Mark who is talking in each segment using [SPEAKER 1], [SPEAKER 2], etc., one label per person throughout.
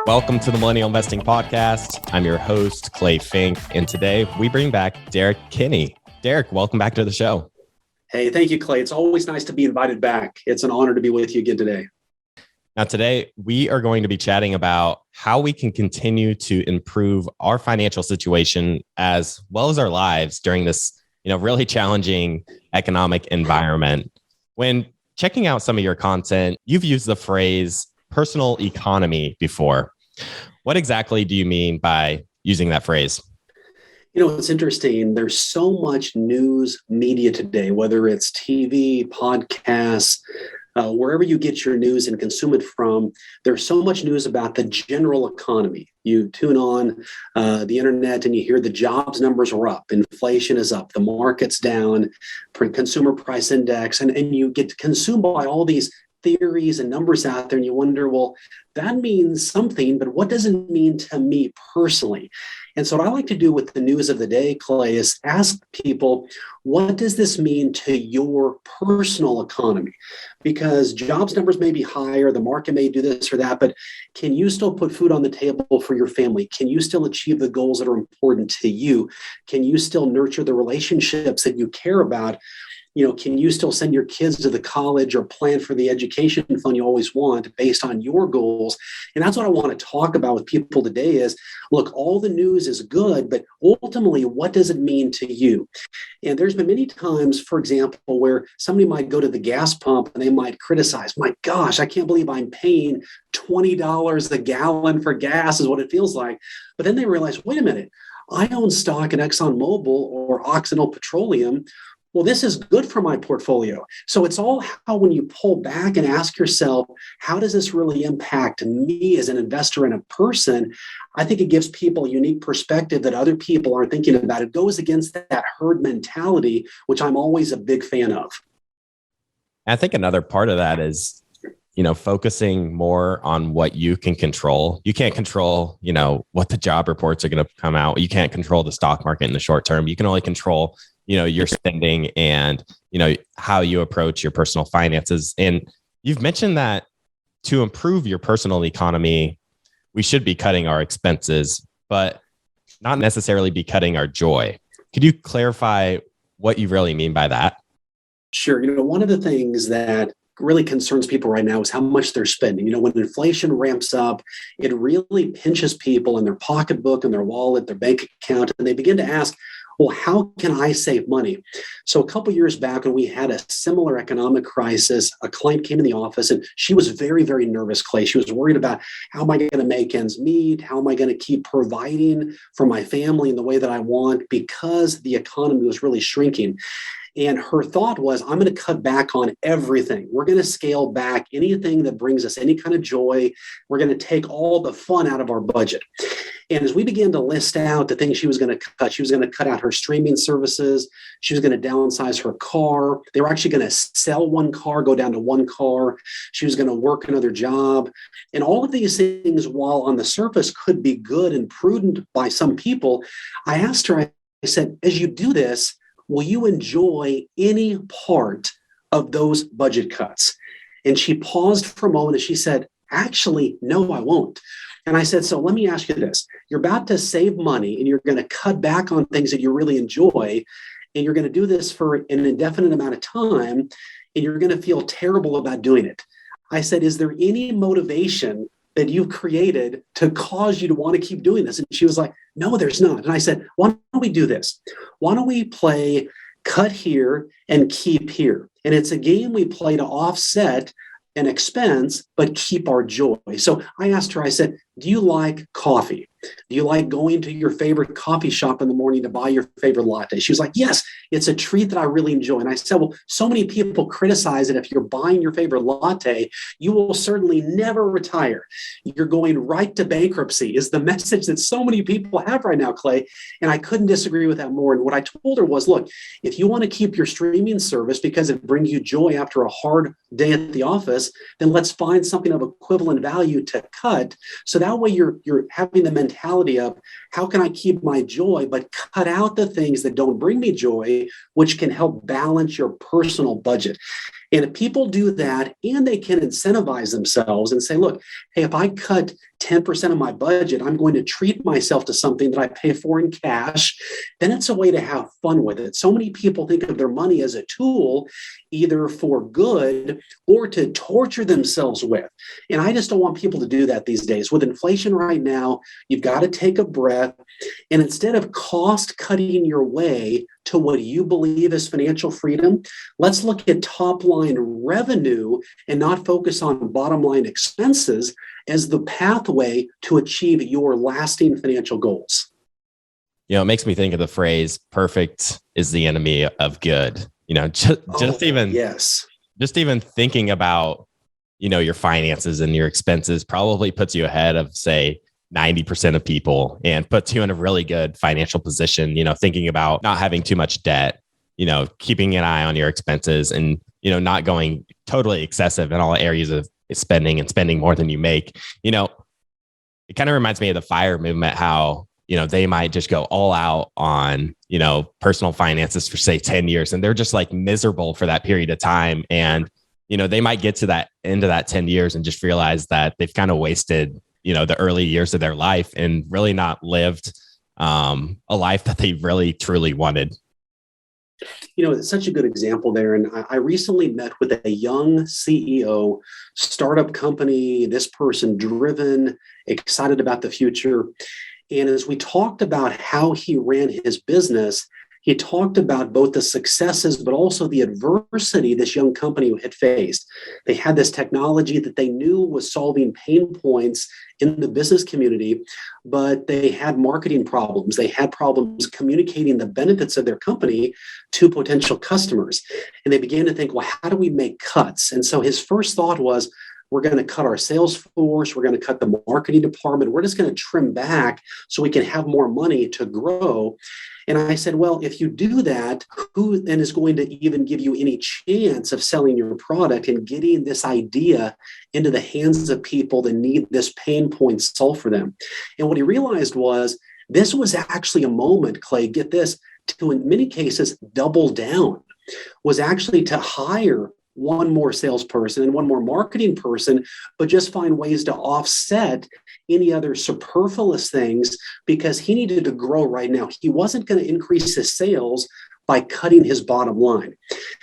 [SPEAKER 1] Welcome to the Millennial Investing Podcast. I'm your host, Clay Finck, and today we bring back Derrick Kinney. Derrick, welcome back to the show.
[SPEAKER 2] Hey, thank you, Clay. It's always nice to be invited back. It's an honor to be with you again today.
[SPEAKER 1] Now, today we are going to be chatting about how we can continue to improve our financial situation as well as our lives during this, really challenging economic environment. When checking out some of your content, you've used the phrase personal economy before. What exactly do you mean by using that phrase?
[SPEAKER 2] It's interesting. There's so much news media today, whether it's TV, podcasts, wherever you get your news and consume it from, there's so much news about the general economy. You tune on the internet and you hear the jobs numbers are up, inflation is up, the market's down, consumer price index, and you get consumed by all these theories and numbers out there, and you wonder, well, that means something, but what does it mean to me personally? And so what I like to do with the news of the day, Clay, is ask people, what does this mean to your personal economy? Because jobs numbers may be higher, the market may do this or that, but can you still put food on the table for your family? Can you still achieve the goals that are important to you? Can you still nurture the relationships that you care about? Can you still send your kids to the college or plan for the education fund you always want based on your goals? And that's what I want to talk about with people today is, look, all the news is good, but ultimately, what does it mean to you? And there's been many times, for example, where somebody might go to the gas pump and they might criticize, my gosh, I can't believe I'm paying $20 a gallon for gas is what it feels like. But then they realize, wait a minute, I own stock in ExxonMobil or Occidental Petroleum. Well, this is good for my portfolio. So it's all how when you pull back and ask yourself, how does this really impact me as an investor and a person? I think it gives people a unique perspective that other people aren't thinking about. It goes against that herd mentality, which I'm always a big fan of.
[SPEAKER 1] I think another part of that is, focusing more on what you can control. You can't control, what the job reports are going to come out. You can't control the stock market in the short term. You can only control your spending and, how you approach your personal finances. And you've mentioned that to improve your personal economy, we should be cutting our expenses, but not necessarily be cutting our joy. Could you clarify what you really mean by that?
[SPEAKER 2] Sure. One of the things that really concerns people right now is how much they're spending. When inflation ramps up, it really pinches people in their pocketbook and their wallet, their bank account, and they begin to ask, well, how can I save money? So a couple of years back when we had a similar economic crisis, a client came in the office and she was very, very nervous, Clay. She was worried about how am I going to make ends meet? How am I going to keep providing for my family in the way that I want because the economy was really shrinking. And her thought was, I'm going to cut back on everything. We're going to scale back anything that brings us any kind of joy. We're going to take all the fun out of our budget. And as we began to list out the things she was going to cut, she was going to cut out her streaming services. She was going to downsize her car. They were actually going to sell one car, go down to one car. She was going to work another job. And all of these things, while on the surface could be good and prudent by some people, I asked her, I said, as you do this, will you enjoy any part of those budget cuts? And she paused for a moment and she said, actually, no, I won't. And I said, so let me ask you this. You're about to save money and you're going to cut back on things that you really enjoy. And you're going to do this for an indefinite amount of time. And you're going to feel terrible about doing it. I said, is there any motivation that you've created to cause you to want to keep doing this? And she was like, no, there's not. And I said, why don't we do this? Why don't we play cut here and keep here? And it's a game we play to offset an expense, but keep our joy. So I asked her, I said, do you like coffee? Do you like going to your favorite coffee shop in the morning to buy your favorite latte? She was like, yes, it's a treat that I really enjoy. And I said, well, so many people criticize that if you're buying your favorite latte, you will certainly never retire. You're going right to bankruptcy is the message that so many people have right now, Clay. And I couldn't disagree with that more. And what I told her was, look, if you want to keep your streaming service because it brings you joy after a hard day at the office, then let's find something of equivalent value to cut. So that way you're having the mentality of how can I keep my joy, but cut out the things that don't bring me joy, which can help balance your personal budget. And if people do that and they can incentivize themselves and say, look, hey, if I cut 10% of my budget, I'm going to treat myself to something that I pay for in cash. Then it's a way to have fun with it. So many people think of their money as a tool, either for good or to torture themselves with. And I just don't want people to do that these days. With inflation right now, you've got to take a breath. And instead of cost cutting your way to what you believe is financial freedom, let's look at top line revenue and not focus on bottom line expenses as the pathway to achieve your lasting financial goals.
[SPEAKER 1] It makes me think of the phrase perfect is the enemy of good. Just even thinking about, your finances and your expenses probably puts you ahead of, say, 90% of people and puts you in a really good financial position, thinking about not having too much debt, keeping an eye on your expenses and, not going totally excessive in all areas of spending and spending more than you make. It kind of reminds me of the FIRE movement, how, they might just go all out on, personal finances for, say, 10 years, and they're just like miserable for that period of time. And, they might get to that end of that 10 years and just realize that they've kind of wasted, the early years of their life and really not lived a life that they really, truly wanted.
[SPEAKER 2] It's such a good example there. And I recently met with a young CEO, startup company, this person driven, excited about the future. And as we talked about how he ran his business, he talked about both the successes, but also the adversity this young company had faced. They had this technology that they knew was solving pain points in the business community, but they had marketing problems. They had problems communicating the benefits of their company to potential customers. And they began to think, well, how do we make cuts? And so his first thought was, we're going to cut our sales force. We're going to cut the marketing department. We're just going to trim back so we can have more money to grow. And I said, well, if you do that, who then is going to even give you any chance of selling your product and getting this idea into the hands of people that need this pain point solved for them? And what he realized was this was actually a moment, Clay, get this, to in many cases double down, was actually to hire one more salesperson and one more marketing person, but just find ways to offset any other superfluous things because he needed to grow right now. He wasn't going to increase his sales by cutting his bottom line.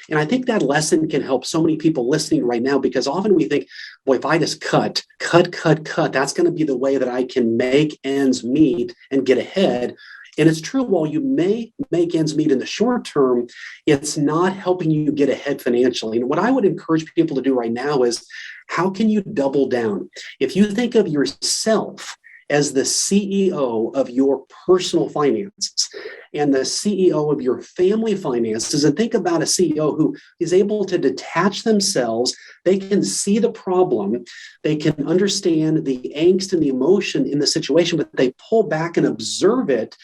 [SPEAKER 2] And I think that lesson can help so many people listening right now, because often we think, boy, if I just cut, that's going to be the way that I can make ends meet and get ahead. And it's true, while you may make ends meet in the short term, it's not helping you get ahead financially. And what I would encourage people to do right now is, how can you double down? If you think of yourself as the CEO of your personal finances and the CEO of your family finances, and think about a CEO who is able to detach themselves. They can see the problem, they can understand the angst and the emotion in the situation, but they pull back and observe it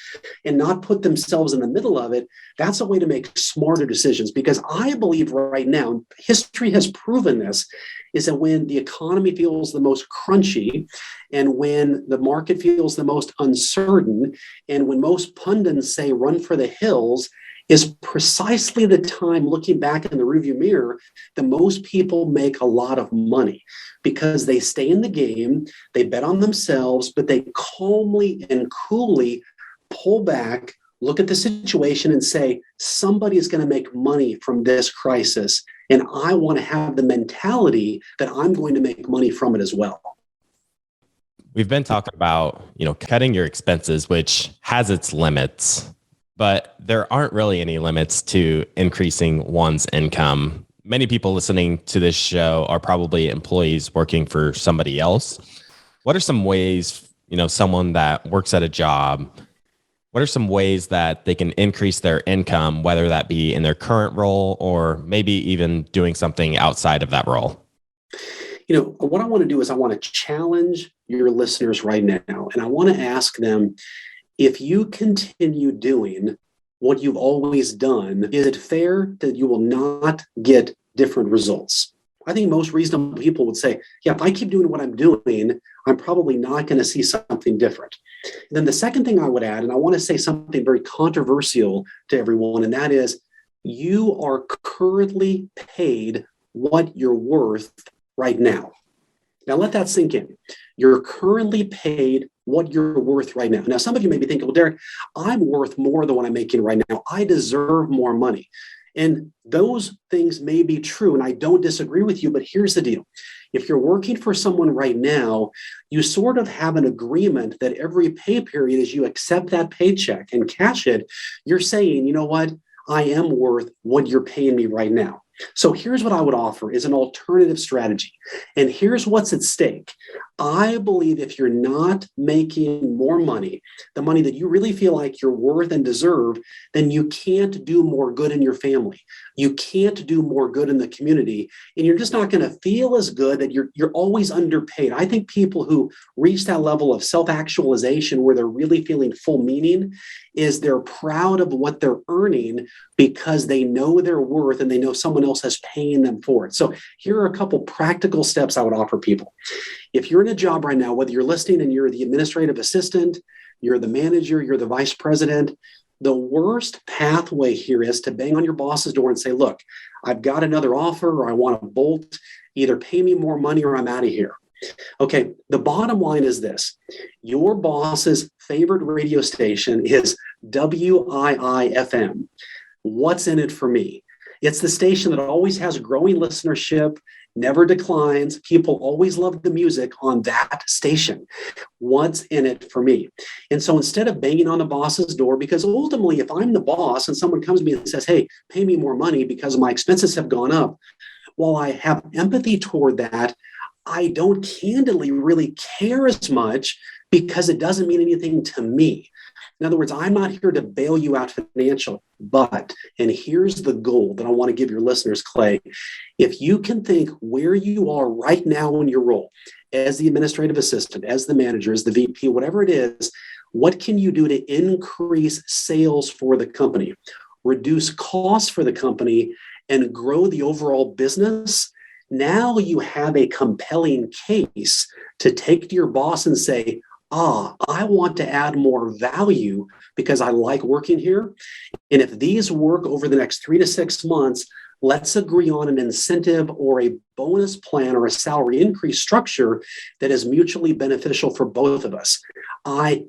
[SPEAKER 2] and not put themselves in the middle of it. That's a way to make smarter decisions, because I believe right now, history has proven this, is that when the economy feels the most crunchy and when the market feels the most uncertain and when most pundits say run for the hills, is precisely the time, looking back in the rearview mirror, that most people make a lot of money, because they stay in the game, they bet on themselves, but they calmly and coolly pull back, look at the situation and say, somebody is going to make money from this crisis. And I want to have the mentality that I'm going to make money from it as well.
[SPEAKER 1] We've been talking about, cutting your expenses, which has its limits, but there aren't really any limits to increasing one's income. Many people listening to this show are probably employees working for somebody else. What are some ways, someone that works at a job, what are some ways that they can increase their income, whether that be in their current role or maybe even doing something outside of that role?
[SPEAKER 2] What I want to do is I want to challenge your listeners right now. And I want to ask them, if you continue doing what you've always done, is it fair that you will not get different results? I think most reasonable people would say, yeah, if I keep doing what I'm doing, I'm probably not going to see something different. And then the second thing I would add, and I want to say something very controversial to everyone, and that is, you are currently paid what you're worth right now. Now let that sink in. You're currently paid what you're worth right now. Now, some of you may be thinking, well, Derrick, I'm worth more than what I'm making right now. I deserve more money. And those things may be true, and I don't disagree with you, but here's the deal. If you're working for someone right now, you sort of have an agreement that every pay period, as you accept that paycheck and cash it, you're saying, you know what? I am worth what you're paying me right now. So here's what I would offer is an alternative strategy. And here's what's at stake. I believe if you're not making more money, the money that you really feel like you're worth and deserve, then you can't do more good in your family. You can't do more good in the community. And you're just not going to feel as good that you're always underpaid. I think people who reach that level of self-actualization where they're really feeling full meaning is they're proud of what they're earning because they know their worth and they know someone else is paying them for it. So here are a couple practical steps I would offer people. If you're in a job right now, whether you're listening and you're the administrative assistant, you're the manager, you're the vice president, the worst pathway here is to bang on your boss's door and say, look, I've got another offer or I want to bolt, either pay me more money or I'm out of here. Okay, the bottom line is this. Your boss's favorite radio station is WIIFM. What's in it for me? It's the station that always has growing listenership, never declines. People always love the music on that station. What's in it for me? And so instead of banging on the boss's door, because ultimately, if I'm the boss and someone comes to me and says, hey, pay me more money because my expenses have gone up, while I have empathy toward that, I don't candidly really care as much because it doesn't mean anything to me. In other words, I'm not here to bail you out financially, but, and here's the goal that I want to give your listeners, Clay. If you can think where you are right now in your role as the administrative assistant, as the manager, as the VP, whatever it is, what can you do to increase sales for the company, reduce costs for the company, and grow the overall business? Now you have a compelling case to take to your boss and say, I want to add more value because I like working here. And if these work over the next 3 to 6 months, let's agree on an incentive or a bonus plan or a salary increase structure that is mutually beneficial for both of us. I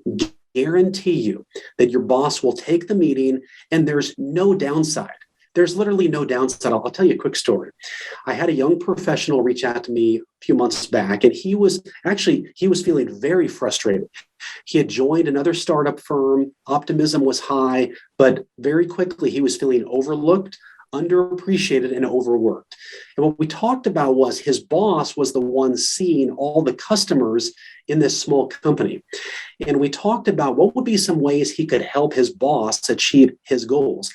[SPEAKER 2] guarantee you that your boss will take the meeting and there's no downside. There's literally no downside. I'll tell you a quick story. I had a young professional reach out to me a few months back, and he was feeling very frustrated. He had joined another startup firm. Optimism was high, but very quickly he was feeling overlooked, underappreciated, and overworked. And what we talked about was his boss was the one seeing all the customers in this small company. And we talked about what would be some ways he could help his boss achieve his goals.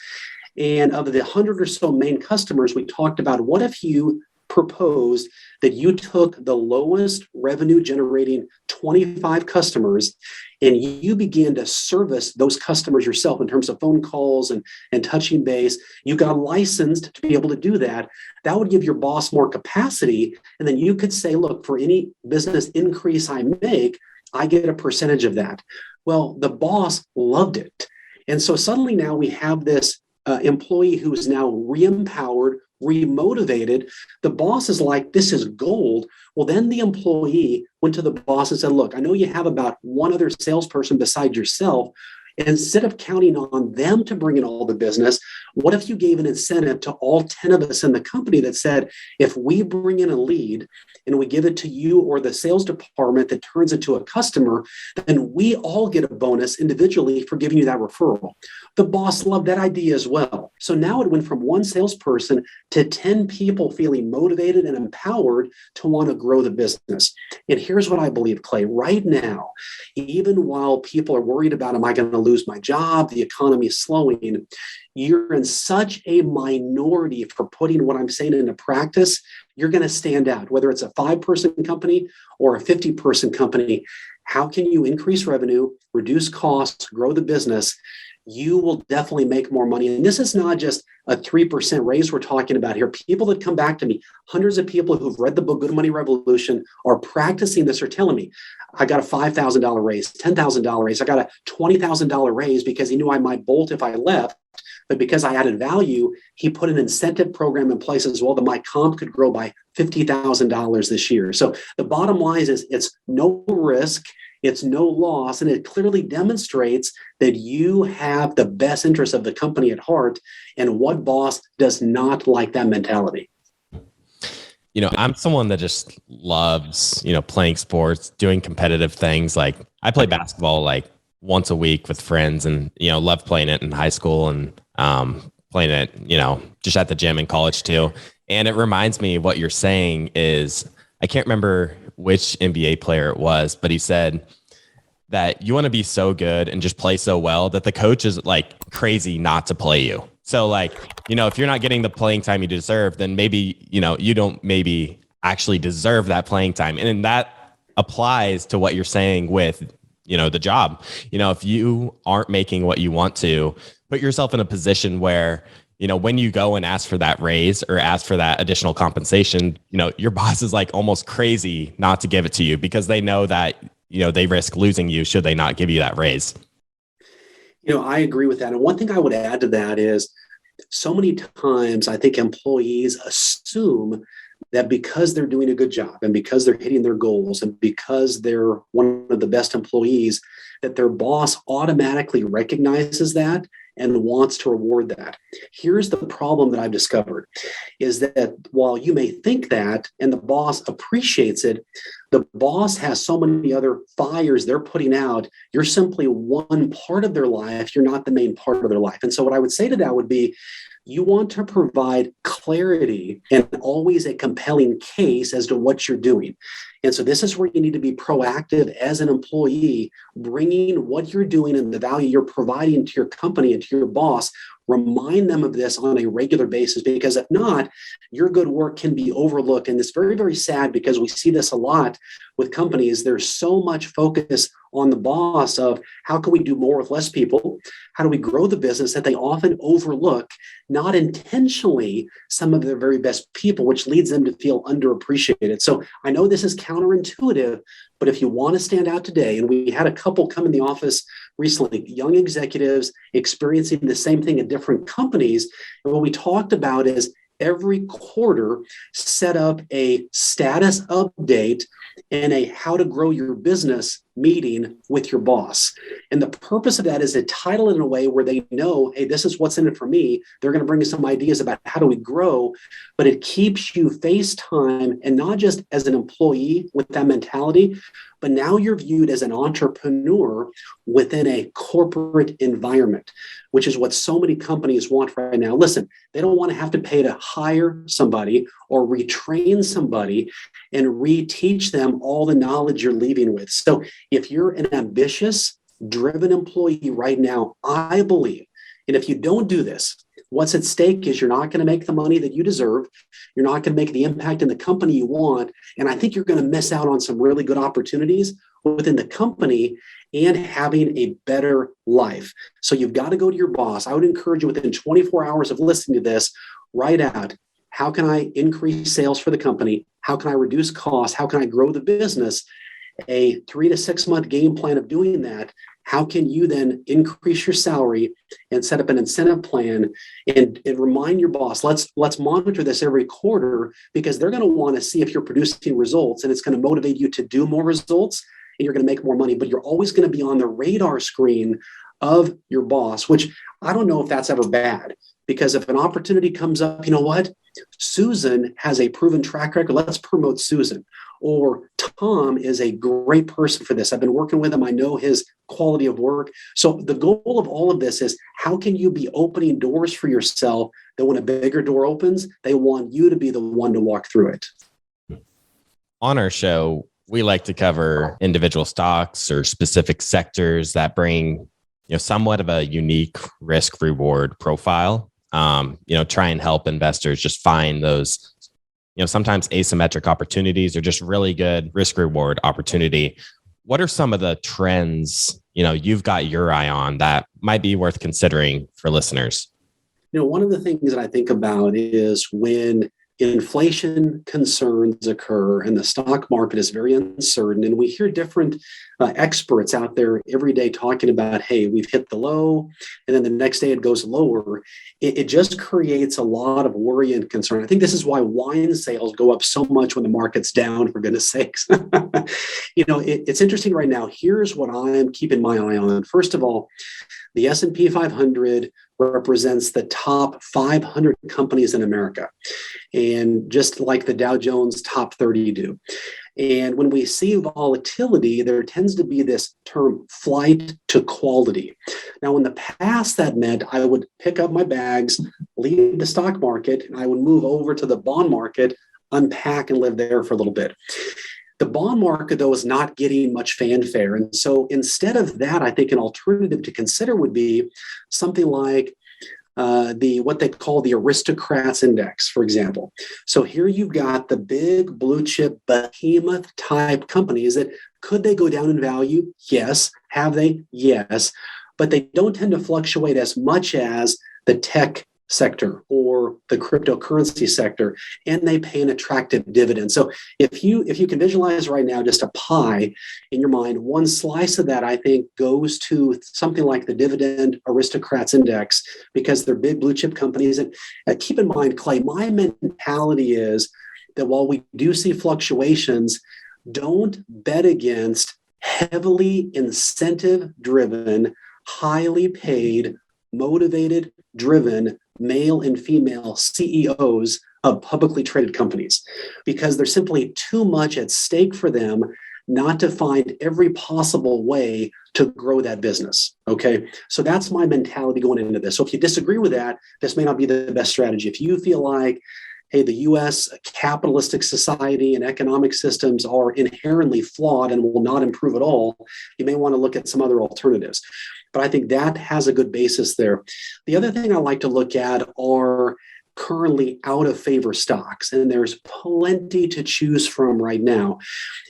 [SPEAKER 2] And of the 100 or so main customers, we talked about what if you proposed that you took the lowest revenue generating 25 customers and you began to service those customers yourself in terms of phone calls and touching base. You got licensed to be able to do that. That would give your boss more capacity. And then you could say, look, for any business increase I make, I get a percentage of that. Well, the boss loved it. And so suddenly now we have this employee who is now re-empowered, re-motivated. The boss is like, this is gold. Well, then the employee went to the boss and said, look, I know you have about one other salesperson besides yourself. And instead of counting on them to bring in all the business, what if you gave an incentive to all 10 of us in the company that said, if we bring in a lead and we give it to you or the sales department that turns into a customer, then we all get a bonus individually for giving you that referral. The boss loved that idea as well. So now it went from one salesperson to 10 people feeling motivated and empowered to want to grow the business. And here's what I believe, Clay, right now, even while people are worried about, am I going to lose my job? The economy is slowing. You're in such a minority for putting what I'm saying into practice. You're going to stand out, whether it's a 5-person company or a 50-person company. How can you increase revenue, reduce costs, grow the business? You will definitely make more money. And this is not just a 3% raise we're talking about here. People that come back to me, hundreds of people who've read the book, Good Money Revolution, are practicing this, are telling me, I got a $5,000 raise, $10,000 raise. I got a $20,000 raise because he knew I might bolt if I left. But because I added value, he put an incentive program in place as well that my comp could grow by $50,000 this year. So the bottom line is it's no risk, it's no loss, and it clearly demonstrates that you have the best interest of the company at heart. And what boss does not like that mentality?
[SPEAKER 1] I'm someone that just loves, playing sports, doing competitive things. Like I play basketball like once a week with friends and, love playing it in high school and playing it, just at the gym in college too. And it reminds me what you're saying is, I can't remember which NBA player it was, but he said that you want to be so good and just play so well that the coach is like crazy not to play you. So like, if you're not getting the playing time you deserve, then maybe, you don't maybe actually deserve that playing time. And then that applies to what you're saying with, the job. If you aren't making what you want to, put yourself in a position where, when you go and ask for that raise or ask for that additional compensation, your boss is like almost crazy not to give it to you because they know that, they risk losing you should they not give you that raise.
[SPEAKER 2] I agree with that. And one thing I would add to that is so many times I think employees assume that because they're doing a good job and because they're hitting their goals and because they're one of the best employees, that their boss automatically recognizes that and wants to reward that. Here's the problem that I've discovered is that while you may think that and the boss appreciates it, the boss has so many other fires they're putting out. You're simply one part of their life. You're not the main part of their life. And so what I would say to that would be, you want to provide clarity and always a compelling case as to what you're doing. And so this is where you need to be proactive as an employee, bringing what you're doing and the value you're providing to your company and to your boss. Remind them of this on a regular basis, because if not, your good work can be overlooked. And it's very, very sad because we see this a lot with companies. There's so much focus on the boss of how can we do more with less people? How do we grow the business that they often overlook, not intentionally, some of their very best people, which leads them to feel underappreciated. So I know this is counterintuitive, but if you want to stand out today, and we had a couple come in the office recently, young executives experiencing the same thing at different companies. And what we talked about is every quarter, set up a status update and a how to grow your business meeting with your boss. And the purpose of that is to title it in a way where they know, hey, this is what's in it for me. They're going to bring us some ideas about how do we grow, but it keeps you FaceTime and not just as an employee with that mentality, but now you're viewed as an entrepreneur within a corporate environment, which is what so many companies want right now. Listen, they don't want to have to pay to hire somebody or retrain somebody and reteach them all the knowledge you're leaving with. So if you're an ambitious, driven employee right now, I believe, and if you don't do this, what's at stake is you're not going to make the money that you deserve. You're not going to make the impact in the company you want. And I think you're going to miss out on some really good opportunities within the company and having a better life. So you've got to go to your boss. I would encourage you within 24 hours of listening to this, write out, how can I increase sales for the company? How can I reduce costs? How can I grow the business? A 3 to 6 month game plan of doing that. How can you then increase your salary and set up an incentive plan and remind your boss, let's monitor this every quarter, because they're going to want to see if you're producing results, and it's going to motivate you to do more results and you're going to make more money. But you're always going to be on the radar screen of your boss, which I don't know if that's ever bad, because if an opportunity comes up, you know what? Susan has a proven track record. Let's promote Susan. Or Tom is a great person for this. I've been working with him. I know his quality of work. So the goal of all of this is, how can you be opening doors for yourself that when a bigger door opens, they want you to be the one to walk through it?
[SPEAKER 1] On our show, we like to cover individual stocks or specific sectors that bring, somewhat of a unique risk reward profile. Try and help investors just find those, sometimes asymmetric opportunities or just really good risk reward opportunity. What are some of the trends, you've got your eye on that might be worth considering for listeners?
[SPEAKER 2] One of the things that I think about is when inflation concerns occur and the stock market is very uncertain, and we hear different experts out there every day talking about, hey, we've hit the low, and then the next day it goes lower. It just creates a lot of worry and concern. I think this is why wine sales go up so much when the market's down, for goodness sakes. It's interesting right now. Here's what I'm keeping my eye on. First of all, the S&P 500 represents the top 500 companies in America, and just like the Dow Jones top 30 do. And when we see volatility, there tends to be this term flight to quality. Now, in the past, that meant I would pick up my bags, leave the stock market, and I would move over to the bond market, unpack and live there for a little bit. The bond market, though, is not getting much fanfare. And so instead of that, I think an alternative to consider would be something like what they call the aristocrats index, for example. So here you've got the big blue chip behemoth type companies that could they go down in value? Yes. Have they? Yes. But they don't tend to fluctuate as much as the tech sector or the cryptocurrency sector, and they pay an attractive dividend. So if you can visualize right now just a pie in your mind, one slice of that I think goes to something like the dividend aristocrats index, because they're big blue chip companies. And keep in mind, Clay, my mentality is that while we do see fluctuations, don't bet against heavily incentive driven, highly paid, motivated, driven male and female CEOs of publicly traded companies, because there's simply too much at stake for them not to find every possible way to grow that business. Okay. So that's my mentality going into this. So if you disagree with that, this may not be the best strategy. If you feel like, hey, the US capitalistic society and economic systems are inherently flawed and will not improve at all, you may want to look at some other alternatives. But I think that has a good basis there. The other thing I like to look at are currently out of favor stocks, and there's plenty to choose from right now.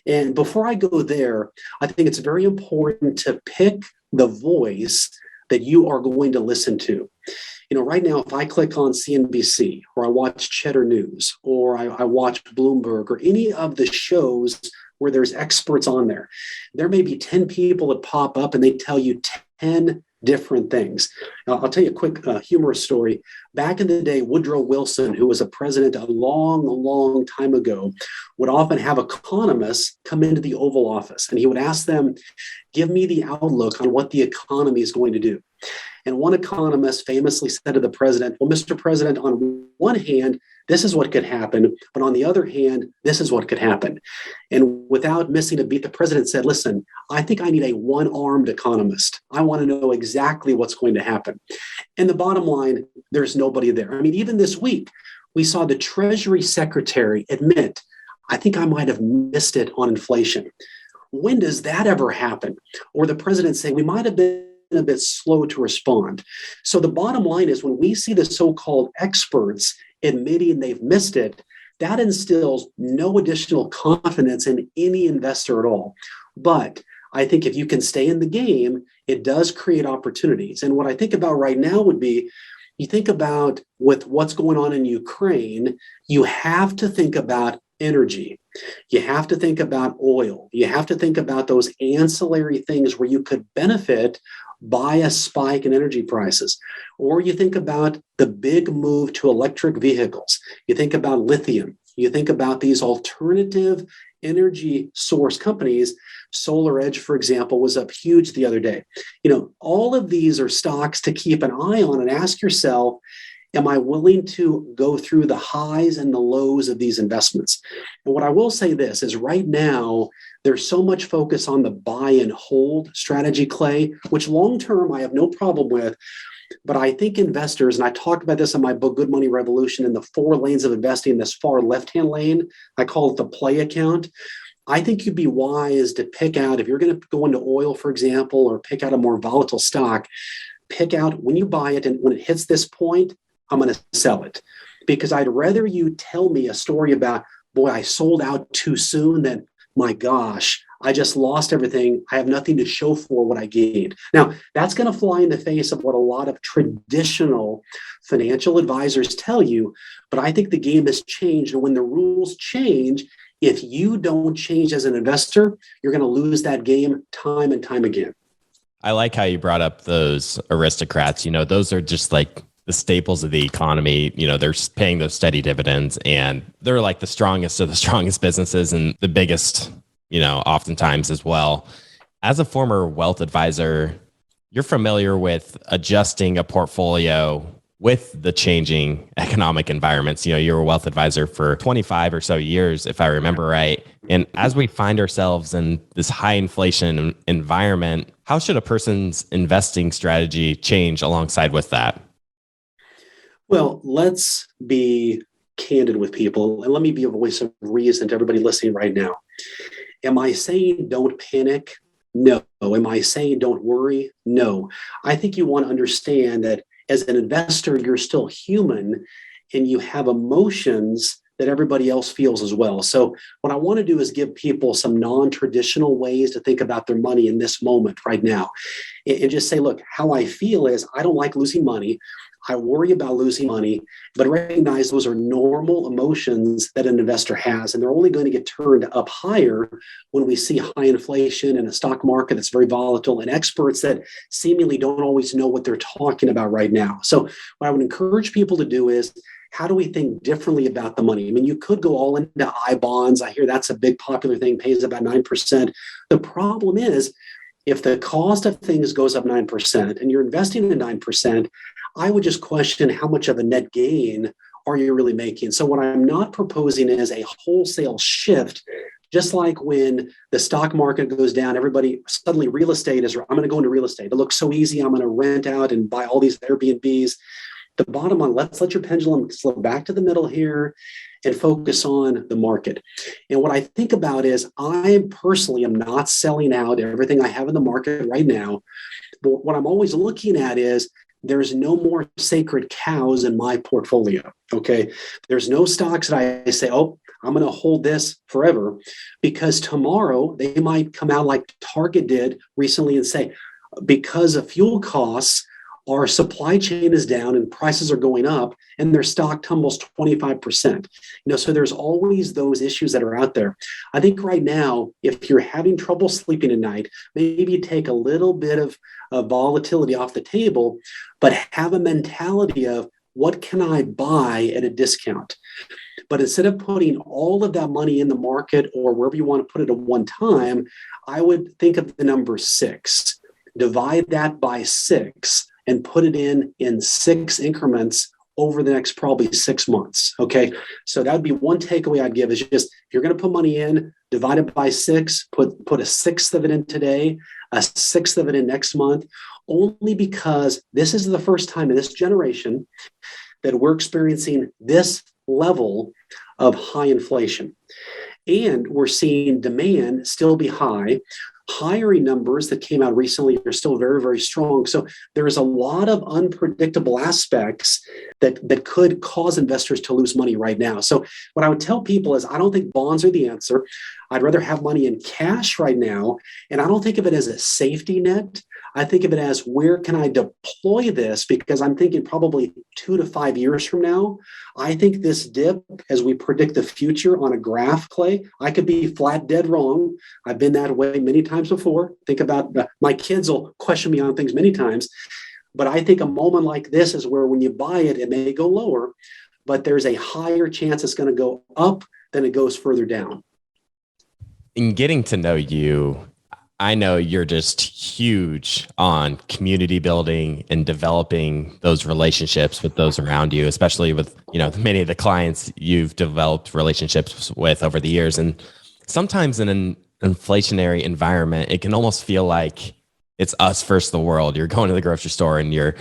[SPEAKER 2] And before I go there, I think it's very important to pick the voice that you are going to listen to. Right now, if I click on CNBC or I watch Cheddar News or I watch Bloomberg or any of the shows where there's experts on there, there may be 10 people that pop up and they tell you 10 different things. I'll tell you a quick humorous story. Back in the day, Woodrow Wilson, who was a president a long time ago, would often have economists come into the Oval Office, and he would ask them, give me the outlook on what the economy is going to do. And one economist famously said to the president, well, Mr. President, on one hand, this is what could happen, but on the other hand, this is what could happen. And without missing a beat, the president said, listen, I think I need a one-armed economist. I want to know exactly what's going to happen. And the bottom line, there's nobody there. I mean, even this week, we saw the Treasury Secretary admit, I think I might have missed it on inflation. When does that ever happen? Or the president saying we might have been a bit slow to respond. So the bottom line is when we see the so-called experts admitting they've missed it, that instills no additional confidence in any investor at all. But I think if you can stay in the game, it does create opportunities. And what I think about right now would be, you think about with what's going on in Ukraine, you have to think about energy. You have to think about oil. You have to think about those ancillary things where you could benefit by a spike in energy prices. Or you think about the big move to electric vehicles. You think about lithium. You think about these alternative energy source companies. Solar Edge, for example, was up huge the other day. All of these are stocks to keep an eye on and ask yourself, am I willing to go through the highs and the lows of these investments? And what I will say this is right now, there's so much focus on the buy and hold strategy, Clay, which long-term I have no problem with. But I think investors, and I talked about this in my book, Good Money Revolution, in the 4 lanes of investing, this far left-hand lane, I call it the play account. I think you'd be wise to pick out, if you're going to go into oil, for example, or pick out a more volatile stock, pick out when you buy it and when it hits this point, I'm going to sell it. Because I'd rather you tell me a story about, boy, I sold out too soon than, my gosh, I just lost everything. I have nothing to show for what I gained. Now, that's going to fly in the face of what a lot of traditional financial advisors tell you. But I think the game has changed. And when the rules change, if you don't change as an investor, you're going to lose that game time and time again.
[SPEAKER 1] I like how you brought up those aristocrats. Those are just like the staples of the economy. They're paying those steady dividends, and they're like the strongest of the strongest businesses and the biggest, oftentimes as well. As a former wealth advisor, you're familiar with adjusting a portfolio with the changing economic environments. You're a wealth advisor for 25 or so years, if I remember right. And as we find ourselves in this high inflation environment, how should a person's investing strategy change alongside with that?
[SPEAKER 2] Well, let's be candid with people, and let me be a voice of reason to everybody listening right now. Am I saying don't panic? No. Am I saying don't worry? No. I think you want to understand that as an investor, you're still human and you have emotions that everybody else feels as well. So what I want to do is give people some non-traditional ways to think about their money in this moment right now. And just say, look, how I feel is I don't like losing money. I worry about losing money, but recognize those are normal emotions that an investor has, and they're only going to get turned up higher when we see high inflation and a stock market that's very volatile and experts that seemingly don't always know what they're talking about right now. So what I would encourage people to do is, how do we think differently about the money? I mean, you could go all into I bonds. I hear that's a big popular thing, pays about 9%. The problem is, if the cost of things goes up 9% and you're investing in 9%, I would just question how much of a net gain are you really making? So what I'm not proposing is a wholesale shift. Just like when the stock market goes down, everybody suddenly real estate is, I'm going to go into real estate. It looks so easy. I'm going to rent out and buy all these Airbnbs. The bottom line, let's let your pendulum slow back to the middle here and focus on the market. And what I think about is I personally am not selling out everything I have in the market right now. But what I'm always looking at is there's no more sacred cows in my portfolio. Okay. There's no stocks that I say, oh, I'm going to hold this forever, because tomorrow they might come out like Target did recently and say, because of fuel costs, our supply chain is down and prices are going up and their stock tumbles 25%. So there's always those issues that are out there. I think right now, if you're having trouble sleeping at night, maybe you take a little bit of volatility off the table, but have a mentality of what can I buy at a discount? But instead of putting all of that money in the market or wherever you want to put it at one time, I would think of the number 6, divide that by 6, and put it in 6 increments over the next probably 6 months. Okay. So that would be one takeaway I'd give is just, if you're going to put money in, divide it by 6, put a sixth of it in today, a sixth of it in next month, only because this is the first time in this generation that we're experiencing this level of high inflation. And we're seeing demand still be high. Hiring numbers that came out recently are still very, very strong. So there's a lot of unpredictable aspects that could cause investors to lose money right now. So what I would tell people is I don't think bonds are the answer. I'd rather have money in cash right now. And I don't think of it as a safety net. I think of it as, where can I deploy this? Because I'm thinking probably 2 to 5 years from now, I think this dip, as we predict the future on a graph, Clay, I could be flat dead wrong. I've been that way many times before. Think about my kids will question me on things many times. But I think a moment like this is where when you buy it, it may go lower, but there's a higher chance it's going to go up than it goes further down.
[SPEAKER 1] In getting to know you, I know you're just huge on community building and developing those relationships with those around you, especially with, many of the clients you've developed relationships with over the years. And sometimes in an inflationary environment, it can almost feel like it's us versus the world. You're going to the grocery store and you're,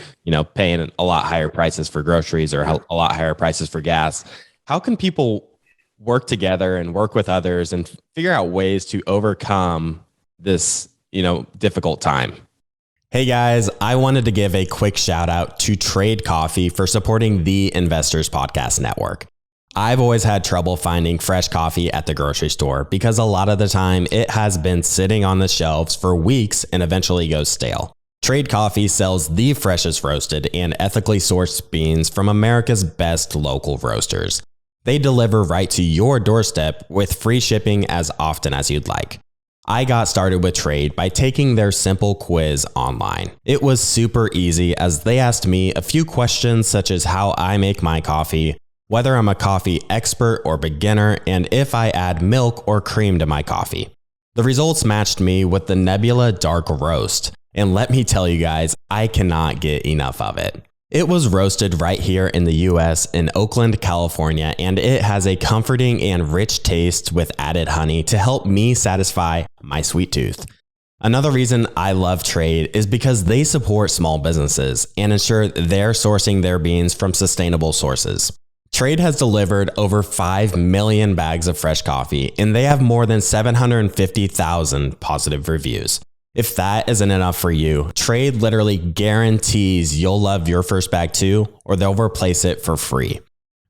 [SPEAKER 1] paying a lot higher prices for groceries or a lot higher prices for gas. How can people work together and work with others and figure out ways to overcome this, difficult time? Hey guys, I wanted to give a quick shout out to Trade Coffee for supporting the Investors Podcast Network. I've always had trouble finding fresh coffee at the grocery store because a lot of the time it has been sitting on the shelves for weeks and eventually goes stale. Trade Coffee sells the freshest roasted and ethically sourced beans from America's best local roasters. They deliver right to your doorstep with free shipping as often as you'd like. I got started with Trade by taking their simple quiz online. It was super easy as they asked me a few questions such as how I make my coffee, whether I'm a coffee expert or beginner, and if I add milk or cream to my coffee. The results matched me with the Nebula Dark Roast, and let me tell you guys, I cannot get enough of it. It was roasted right here in the US in Oakland, California, and it has a comforting and rich taste with added honey to help me satisfy my sweet tooth. Another reason I love Trade is because they support small businesses and ensure they're sourcing their beans from sustainable sources. Trade has delivered over 5 million bags of fresh coffee, and they have more than 750,000 positive reviews. If that isn't enough for you, Trade literally guarantees you'll love your first bag too, or they'll replace it for free.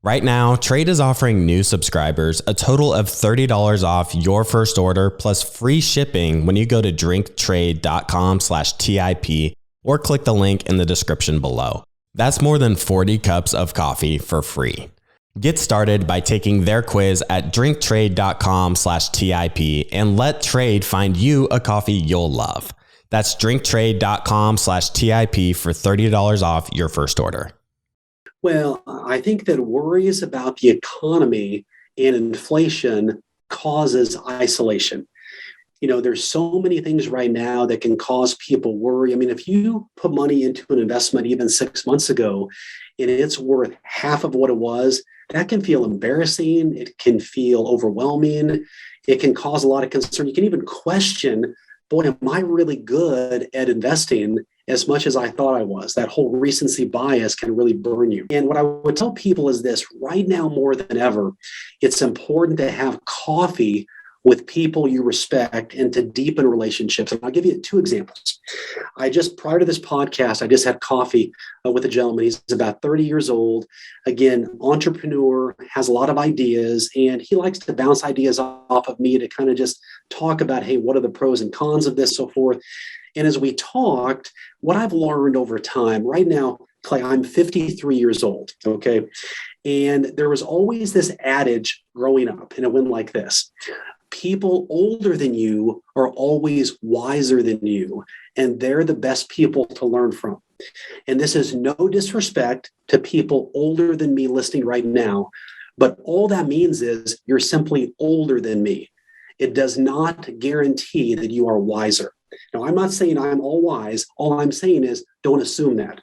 [SPEAKER 1] Right now, Trade is offering new subscribers a total of $30 off your first order plus free shipping when you go to drinktrade.com/TIP or click the link in the description below. That's more than 40 cups of coffee for free. Get started by taking their quiz at drinktrade.com/TIP and let Trade find you a coffee you'll love. That's drinktrade.com/TIP for $30 off your first order.
[SPEAKER 2] Well, I think that worries about the economy and inflation causes isolation. There's so many things right now that can cause people worry. I mean, if you put money into an investment even 6 months ago and it's worth half of what it was, that can feel embarrassing. It can feel overwhelming. It can cause a lot of concern. You can even question, boy, am I really good at investing as much as I thought I was? That whole recency bias can really burn you. And what I would tell people is this: right now more than ever, it's important to have coffee with people you respect and to deepen relationships. And I'll give you 2 examples. Prior to this podcast, I just had coffee with a gentleman. He's about 30 years old. Again, entrepreneur, has a lot of ideas, and he likes to bounce ideas off of me to kind of just talk about, hey, what are the pros and cons of this, so forth. And as we talked, what I've learned over time, right now, Clay, I'm 53 years old, okay? And there was always this adage growing up, and it went like this: people older than you are always wiser than you, and they're the best people to learn from. And this is no disrespect to people older than me listening right now, but all that means is you're simply older than me. It does not guarantee that you are wiser. Now, I'm not saying I'm all wise. All I'm saying is don't assume that.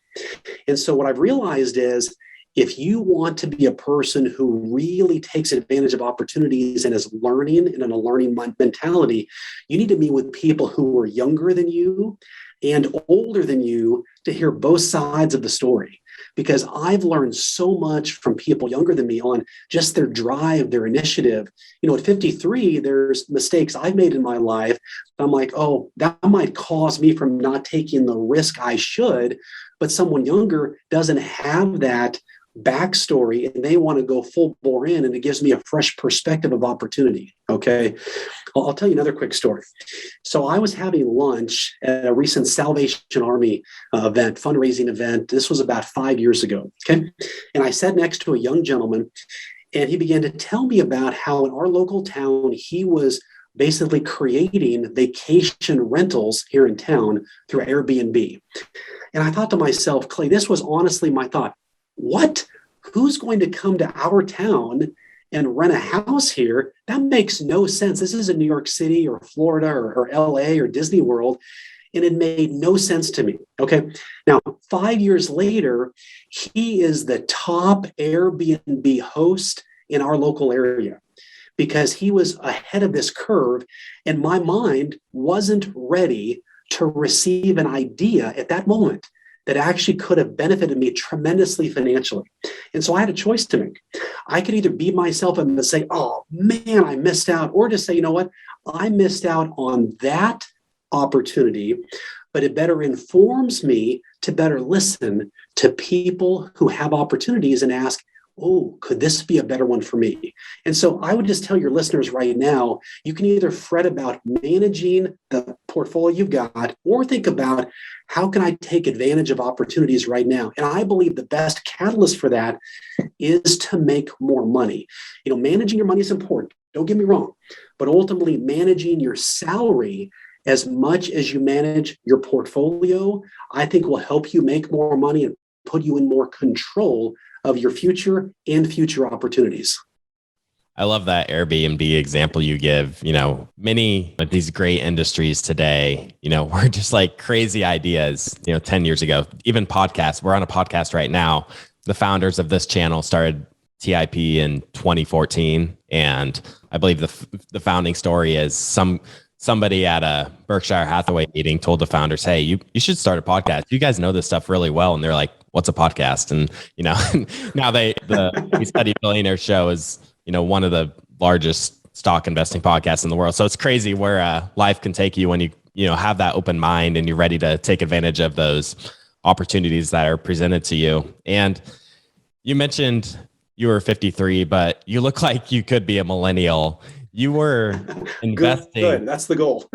[SPEAKER 2] And so what I've realized is, if you want to be a person who really takes advantage of opportunities and is learning and in a learning mentality, you need to meet with people who are younger than you and older than you to hear both sides of the story. Because I've learned so much from people younger than me on just their drive, their initiative. At 53, there's mistakes I've made in my life. I'm like, oh, that might cause me from not taking the risk I should. But someone younger doesn't have that backstory and they want to go full bore in, and it gives me a fresh perspective of opportunity. Okay. I'll tell you another quick story. So I was having lunch at a recent Salvation Army fundraising event. This was about 5 years ago. Okay. And I sat next to a young gentleman, and he began to tell me about how in our local town, he was basically creating vacation rentals here in town through Airbnb. And I thought to myself, Clay, this was honestly my thought. What? Who's going to come to our town and rent a house here? That makes no sense. This is in New York City or Florida or LA or Disney World. And it made no sense to me. Okay. Now, 5 years later, he is the top Airbnb host in our local area because he was ahead of this curve. And my mind wasn't ready to receive an idea at that moment that actually could have benefited me tremendously financially. And so I had a choice to make. I could either beat myself up and say, oh man, I missed out, or just say, you know what, I missed out on that opportunity, but it better informs me to better listen to people who have opportunities and ask, oh, could this be a better one for me? And so I would just tell your listeners right now, you can either fret about managing the portfolio you've got or think about how can I take advantage of opportunities right now? And I believe the best catalyst for that is to make more money. Managing your money is important. Don't get me wrong, but ultimately managing your salary as much as you manage your portfolio, I think will help you make more money and put you in more control of your future and future opportunities.
[SPEAKER 1] I love that Airbnb example you give. Many of these great industries today, were just like crazy ideas, 10 years ago. Even podcasts. We're on a podcast right now. The founders of this channel started TIP in 2014. And I believe the founding story is somebody at a Berkshire Hathaway meeting told the founders, hey, you should start a podcast. You guys know this stuff really well. And they're like, what's a podcast? And, now the Study Billionaire show is, one of the largest stock investing podcasts in the world. So it's crazy where life can take you when you have that open mind and you're ready to take advantage of those opportunities that are presented to you. And you mentioned you were 53, but you look like you could be a millennial. You were investing.
[SPEAKER 2] Good. That's the goal.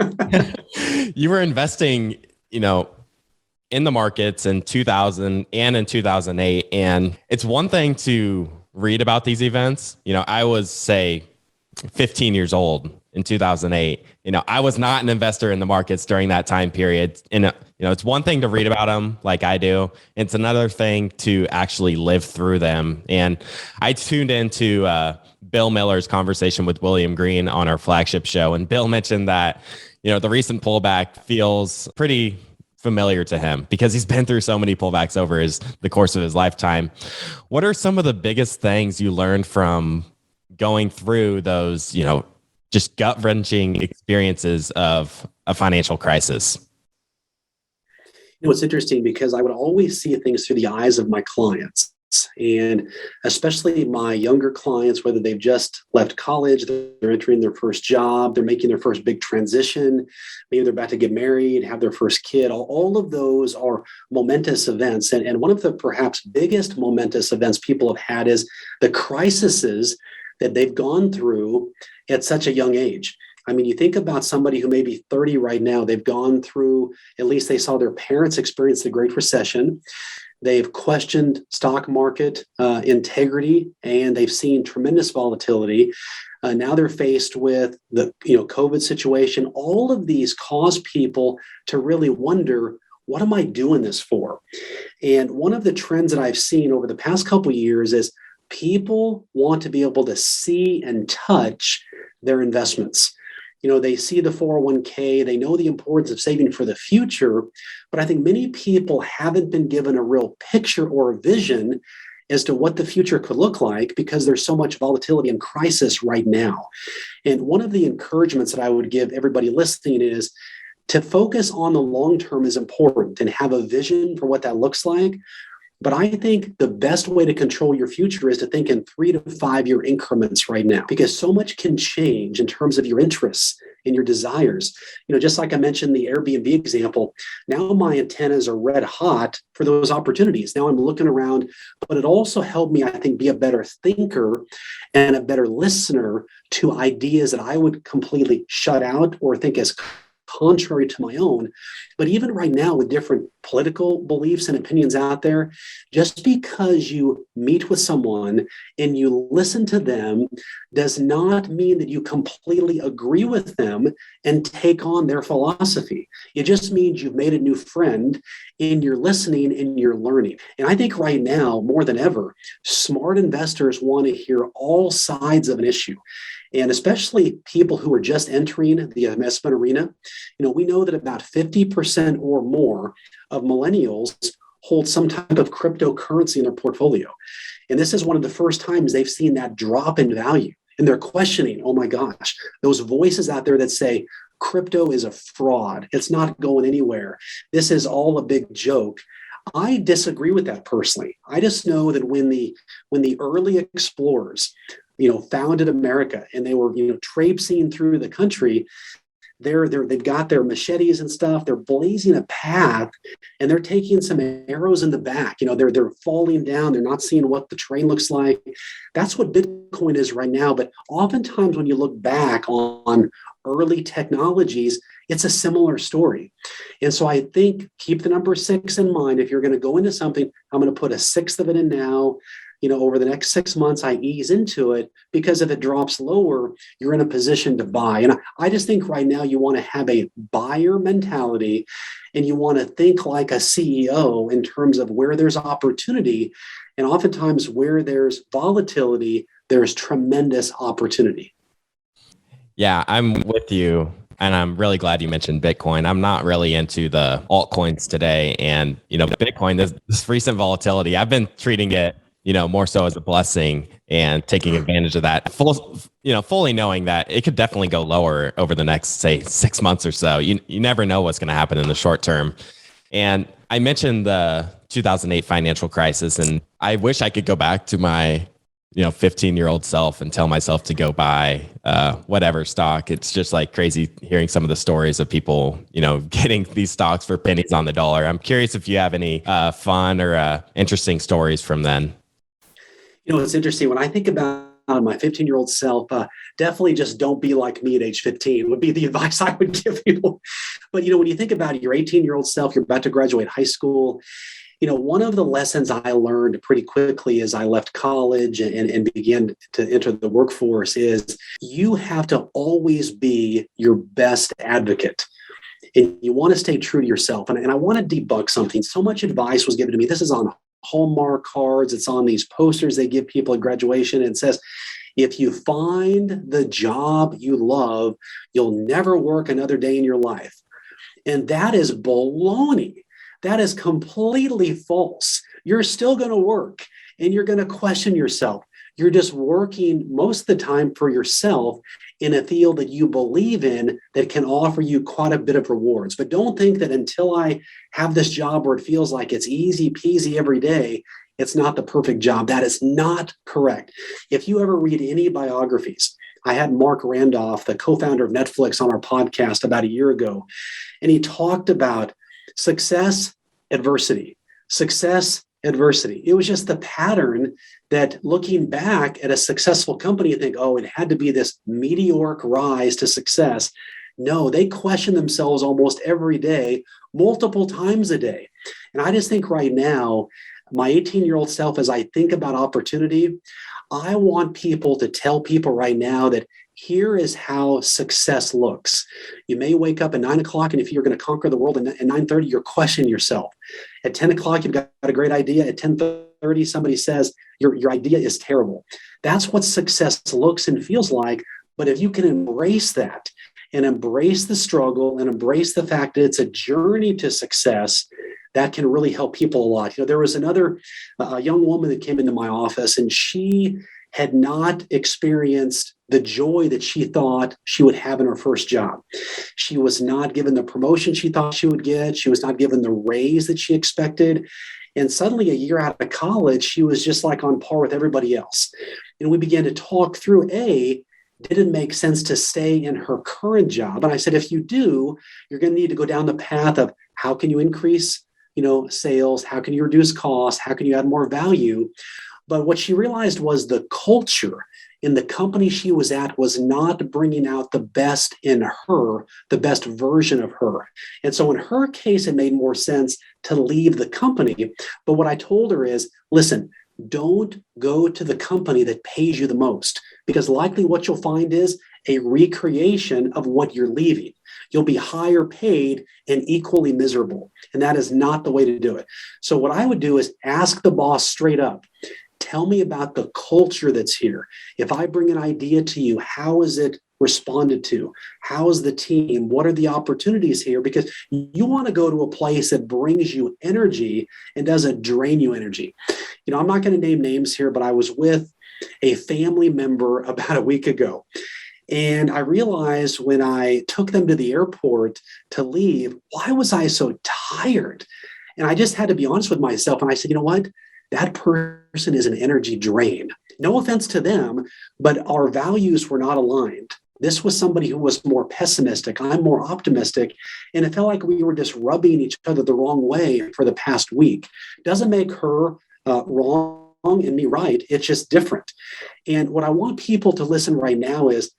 [SPEAKER 1] You were investing, in the markets in 2000 and in 2008. And it's one thing to read about these events. I was, say, 15 years old in 2008. I was not an investor in the markets during that time period. And, it's one thing to read about them like I do. It's another thing to actually live through them. And I tuned into Bill Miller's conversation with William Green on our flagship show. And Bill mentioned that, the recent pullback feels pretty familiar to him because he's been through so many pullbacks over the course of his lifetime. What are some of the biggest things you learned from going through those, just gut-wrenching experiences of a financial crisis?
[SPEAKER 2] It's interesting because I would always see things through the eyes of my clients. And especially my younger clients, whether they've just left college, they're entering their first job, they're making their first big transition, maybe they're about to get married, have their first kid. All of those are momentous events. And one of the perhaps biggest momentous events people have had is the crises that they've gone through at such a young age. I mean, you think about somebody who may be 30 right now, they've gone through, at least they saw their parents experience the Great Recession. They've questioned stock market integrity, and they've seen tremendous volatility. Now they're faced with the COVID situation. All of these cause people to really wonder, what am I doing this for? And one of the trends that I've seen over the past couple of years is people want to be able to see and touch their investments. They see the 401k, they know the importance of saving for the future, but I think many people haven't been given a real picture or a vision as to what the future could look like because there's so much volatility and crisis right now. And one of the encouragements that I would give everybody listening is to focus on the long term is important and have a vision for what that looks like. But I think the best way to control your future is to think in 3 to 5 year increments right now, because so much can change in terms of your interests and your desires. Just like I mentioned the Airbnb example, now my antennas are red hot for those opportunities. Now I'm looking around, but it also helped me, I think, be a better thinker and a better listener to ideas that I would completely shut out or think as contrary to my own. But even right now, with different political beliefs and opinions out there, just because you meet with someone and you listen to them does not mean that you completely agree with them and take on their philosophy. It just means you've made a new friend and you're listening and you're learning. And I think right now, more than ever, smart investors want to hear all sides of an issue. And especially people who are just entering the investment arena, we know that about 50% or more of millennials hold some type of cryptocurrency in their portfolio. And this is one of the first times they've seen that drop in value. And they're questioning, oh my gosh, those voices out there that say, crypto is a fraud. It's not going anywhere. This is all a big joke. I disagree with that personally. I just know that when the early explorers, founded America and they were, traipsing through the country, they've got their machetes and stuff. They're blazing a path, and they're taking some arrows in the back. They're falling down. They're not seeing what the train looks like. That's what Bitcoin is right now. But oftentimes, when you look back on early technologies, it's a similar story. And so I think keep the number 6 in mind. If you're going to go into something, I'm going to put a sixth of it in now. Over the next 6 months, I ease into it, because if it drops lower, you're in a position to buy. And I just think right now you want to have a buyer mentality, and you want to think like a CEO in terms of where there's opportunity. And oftentimes where there's volatility, there's tremendous opportunity.
[SPEAKER 1] Yeah, I'm with you. And I'm really glad you mentioned Bitcoin. I'm not really into the altcoins today. And, Bitcoin, this recent volatility, I've been treating it, more so as a blessing and taking advantage of that, fully knowing that it could definitely go lower over the next, say, 6 months or so. You never know what's going to happen in the short term. And I mentioned the 2008 financial crisis, and I wish I could go back to my 15-year-old self and tell myself to go buy whatever stock. It's just like crazy hearing some of the stories of people, getting these stocks for pennies on the dollar. I'm curious if you have any fun or interesting stories from then.
[SPEAKER 2] It's interesting. When I think about my 15-year-old self, definitely just don't be like me at age 15 would be the advice I would give you. But, when you think about it, your 18-year-old self, you're about to graduate high school. One of the lessons I learned pretty quickly as I left college and began to enter the workforce is you have to always be your best advocate. And you want to stay true to yourself. And I want to debunk something. So much advice was given to me. This is on Hallmark cards. It's on these posters they give people at graduation. And it says, if you find the job you love, you'll never work another day in your life. And that is baloney. That is completely false. You're still going to work, and you're going to question yourself. You're just working most of the time for yourself in a field that you believe in that can offer you quite a bit of rewards. But don't think that until I have this job where it feels like it's easy peasy every day, it's not the perfect job. That is not correct. If you ever read any biographies, I had Mark Randolph, the co-founder of Netflix, on our podcast about a year ago, and he talked about success, adversity, success, adversity. It was just the pattern that looking back at a successful company, you think, oh, it had to be this meteoric rise to success. No, they question themselves almost every day, multiple times a day. And I just think right now, my 18-year-old self, as I think about opportunity, I want people to tell people right now that here is how success looks. You may wake up at 9 o'clock, and if you're going to conquer the world at 9:30, you're questioning yourself. At 10 o'clock, you've got a great idea. At 10:30, somebody says your idea is terrible. That's what success looks and feels like. But if you can embrace that and embrace the struggle and embrace the fact that it's a journey to success, that can really help people a lot. There was another young woman that came into my office, and she had not experienced the joy that she thought she would have in her first job. She was not given the promotion she thought she would get. She was not given the raise that she expected. And suddenly, a year out of college, she was just like on par with everybody else. And we began to talk through, did it make sense to stay in her current job? And I said, if you do, you're going to need to go down the path of how can you increase sales? How can you reduce costs? How can you add more value? But what she realized was the culture in the company she was at was not bringing out the best in her, the best version of her. And so in her case, it made more sense to leave the company. But what I told her is, listen, don't go to the company that pays you the most, because likely what you'll find is a recreation of what you're leaving. You'll be higher paid and equally miserable. And that is not the way to do it. So what I would do is ask the boss straight up, tell me about the culture that's here. If I bring an idea to you, how is it responded to? How is the team? What are the opportunities here? Because you want to go to a place that brings you energy and doesn't drain you energy. I'm not going to name names here, but I was with a family member about a week ago. And I realized when I took them to the airport to leave, why was I so tired? And I just had to be honest with myself. And I said, you know what? That person is an energy drain. No offense to them, but our values were not aligned. This was somebody who was more pessimistic. I'm more optimistic. And it felt like we were just rubbing each other the wrong way for the past week. Doesn't make her wrong and me right. It's just different. And what I want people to listen right now is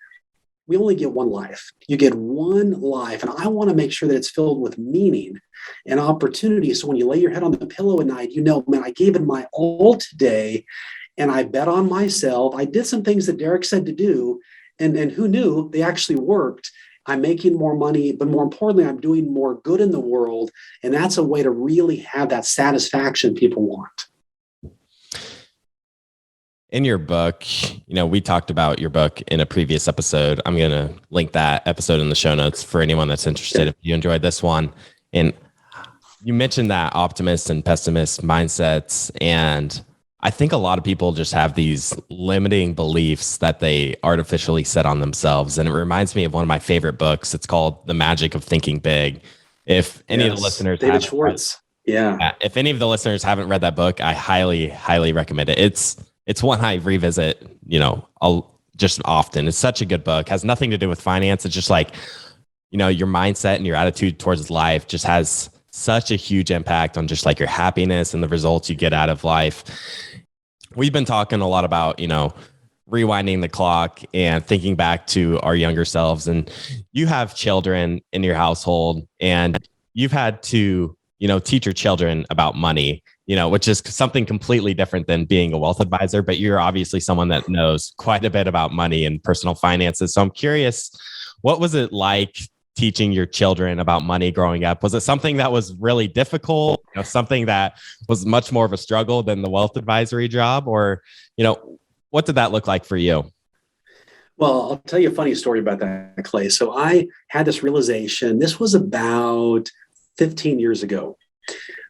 [SPEAKER 2] we only get one life. You get one life. And I want to make sure that it's filled with meaning and opportunity. So when you lay your head on the pillow at night, you know, man, I gave it my all today and I bet on myself. I did some things that Derrick said to do. And who knew they actually worked. I'm making more money, but more importantly, I'm doing more good in the world. And that's a way to really have that satisfaction people want.
[SPEAKER 1] In your book, you know, we talked about your book in a previous episode. I'm going to link that episode in the show notes for anyone that's interested. If you enjoyed this one. And you mentioned that optimist and pessimist mindsets. And I think a lot of people just have these limiting beliefs that they artificially set on themselves. And it reminds me of one of my favorite books. It's called The Magic of Thinking Big. If any of the listeners
[SPEAKER 2] David Schwartz.
[SPEAKER 1] If any of the listeners haven't read that book, I highly, highly recommend it. It's one I revisit, you know, just often. It's such a good book. Has nothing to do with finance. It's just like, you know, your mindset and your attitude towards life just has such a huge impact on just like your happiness and the results you get out of life. We've been talking a lot about, you know, rewinding the clock and thinking back to our younger selves. And you have children in your household and you've had to, you know, teach your children about money, you know, which is something completely different than being a wealth advisor. But you're obviously someone that knows quite a bit about money and personal finances. So I'm curious, what was it like teaching your children about money growing up? Was it something that was really difficult, you know, something that was much more of a struggle than the wealth advisory job? Or, you know, what did that look like for you?
[SPEAKER 2] Well, I'll tell you a funny story about that, Clay. So I had this realization, this was about 15 years ago,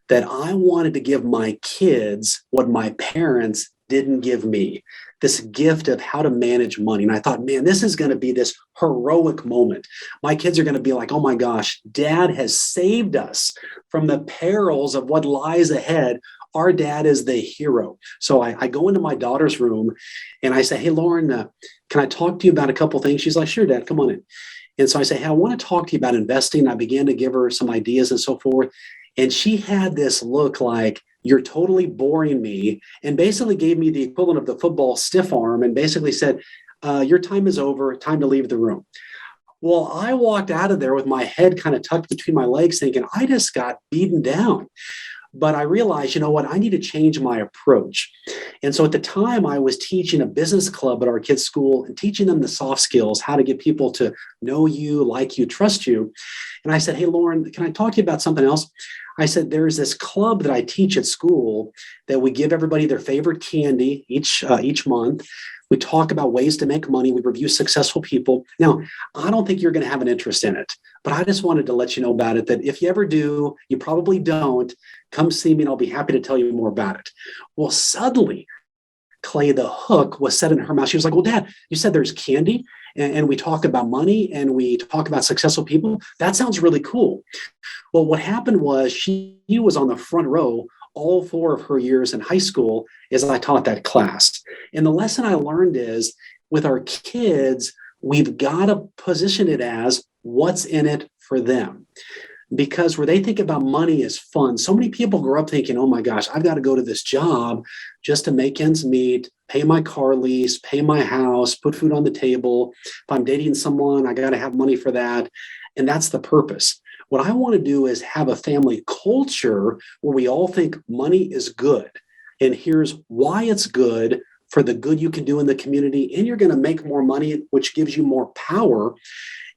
[SPEAKER 2] that I wanted to give my kids what my parents didn't give me, this gift of how to manage money. And I thought, man, this is going to be this heroic moment. My kids are going to be like, oh my gosh, Dad has saved us from the perils of what lies ahead. Our dad is the hero. So I go into my daughter's room and I say, hey, Lauren, can I talk to you about a couple things? She's like, sure, Dad, come on in. And so I say, hey, I want to talk to you about investing. I began to give her some ideas and so forth. And she had this look like, you're totally boring me, and basically gave me the equivalent of the football stiff arm and basically said, your time is over, time to leave the room. Well, I walked out of there with my head kind of tucked between my legs thinking, I just got beaten down. But I realized, you know what, I need to change my approach. And so at the time, I was teaching a business club at our kids' school and teaching them the soft skills, how to get people to know you, like you, trust you. And I said, hey, Lauren, can I talk to you about something else? I said, there's this club that I teach at school that we give everybody their favorite candy each month. We talk about ways to make money. We review successful people. Now, I don't think you're going to have an interest in it, but I just wanted to let you know about it, that if you ever do, you probably don't, come see me and I'll be happy to tell you more about it. Well, suddenly, Clay, the hook was set in her mouth. She was like, well, Dad, you said there's candy and we talk about money and we talk about successful people. That sounds really cool. Well, what happened was she was on the front row all 4 of her years in high school as I taught that class. And the lesson I learned is with our kids, we've got to position it as what's in it for them. Because where they think about money is fun. So many people grow up thinking, oh my gosh, I've got to go to this job just to make ends meet, pay my car lease, pay my house, put food on the table. If I'm dating someone, I got to have money for that. And that's the purpose. What I want to do is have a family culture where we all think money is good. And here's why it's good, for the good you can do in the community. And you're going to make more money, which gives you more power.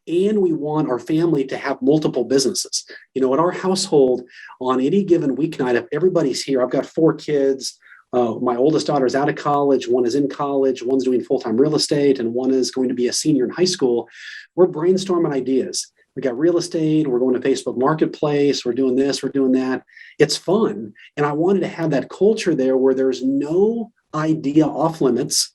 [SPEAKER 2] And we want our family to have multiple businesses. You know, at our household, on any given weeknight, if everybody's here, I've got 4 kids. My oldest daughter is out of college. One is in college. One's doing full-time real estate. And one is going to be a senior in high school. We're brainstorming ideas. We got real estate. We're going to Facebook Marketplace. We're doing this. We're doing that. It's fun. And I wanted to have that culture there where there's no idea off limits.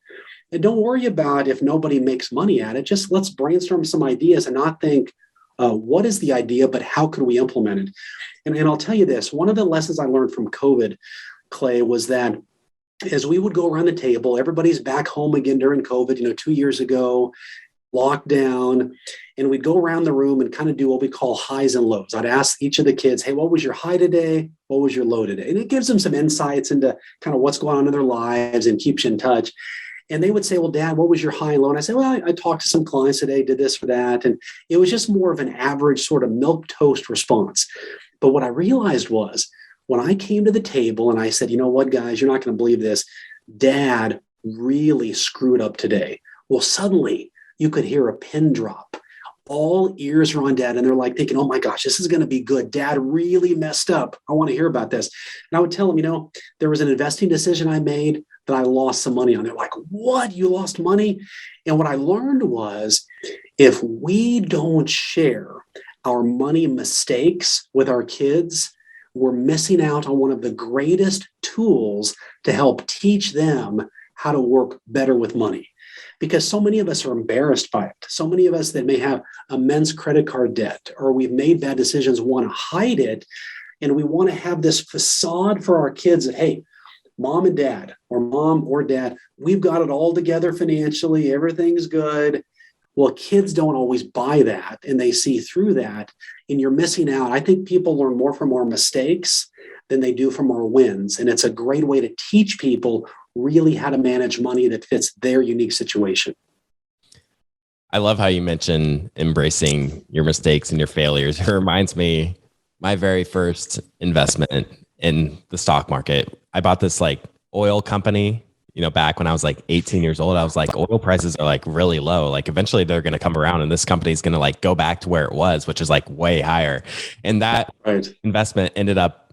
[SPEAKER 2] And don't worry about if nobody makes money at it. Just let's brainstorm some ideas and not think, what is the idea, but how could we implement it? And I'll tell you this, one of the lessons I learned from COVID, Clay, was that as we would go around the table, everybody's back home again during COVID, 2 years ago. locked down, and we'd go around the room and kind of do what we call highs and lows. I'd ask each of the kids, hey, what was your high today? What was your low today? And it gives them some insights into kind of what's going on in their lives and keeps you in touch. And they would say, well, Dad, what was your high and low? And I said, well, I talked to some clients today, did this or that. And it was just more of an average sort of milk toast response. But what I realized was when I came to the table and I said, you know what, guys, you're not going to believe this. Dad really screwed up today. Well, suddenly you could hear a pin drop. All ears are on Dad, and they're like thinking, oh my gosh, this is going to be good. Dad really messed up. I want to hear about this. And I would tell them, there was an investing decision I made that I lost some money on. They're like, what? You lost money? And what I learned was if we don't share our money mistakes with our kids, we're missing out on one of the greatest tools to help teach them how to work better with money. Because so many of us are embarrassed by it. So many of us that may have immense credit card debt, or we've made bad decisions, want to hide it. And we want to have this facade for our kids that, hey, mom and dad, or mom or dad, we've got it all together financially. Everything's good. Well, kids don't always buy that, and they see through that, and you're missing out. I think people learn more from our mistakes than they do from our wins. And it's a great way to teach people really how to manage money that fits their unique situation.
[SPEAKER 1] I love how you mention embracing your mistakes and your failures. It reminds me my very first investment in the stock market. I bought this like oil company, back when I was like 18 years old. I was like, oil prices are like really low. Like eventually they're going to come around and this company is going to like go back to where it was, which is like way higher. And that investment ended up,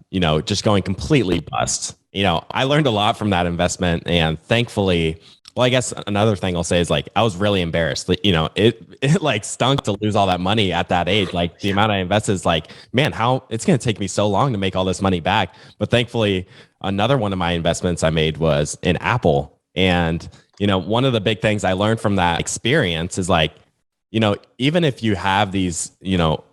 [SPEAKER 1] just going completely bust. I learned a lot from that investment, and thankfully, well, I guess another thing I'll say is like, I was really embarrassed. It like stunk to lose all that money at that age. Like the amount I invested is like, man, how it's going to take me so long to make all this money back. But thankfully, another one of my investments I made was in Apple. And, one of the big things I learned from that experience is like, even if you have these,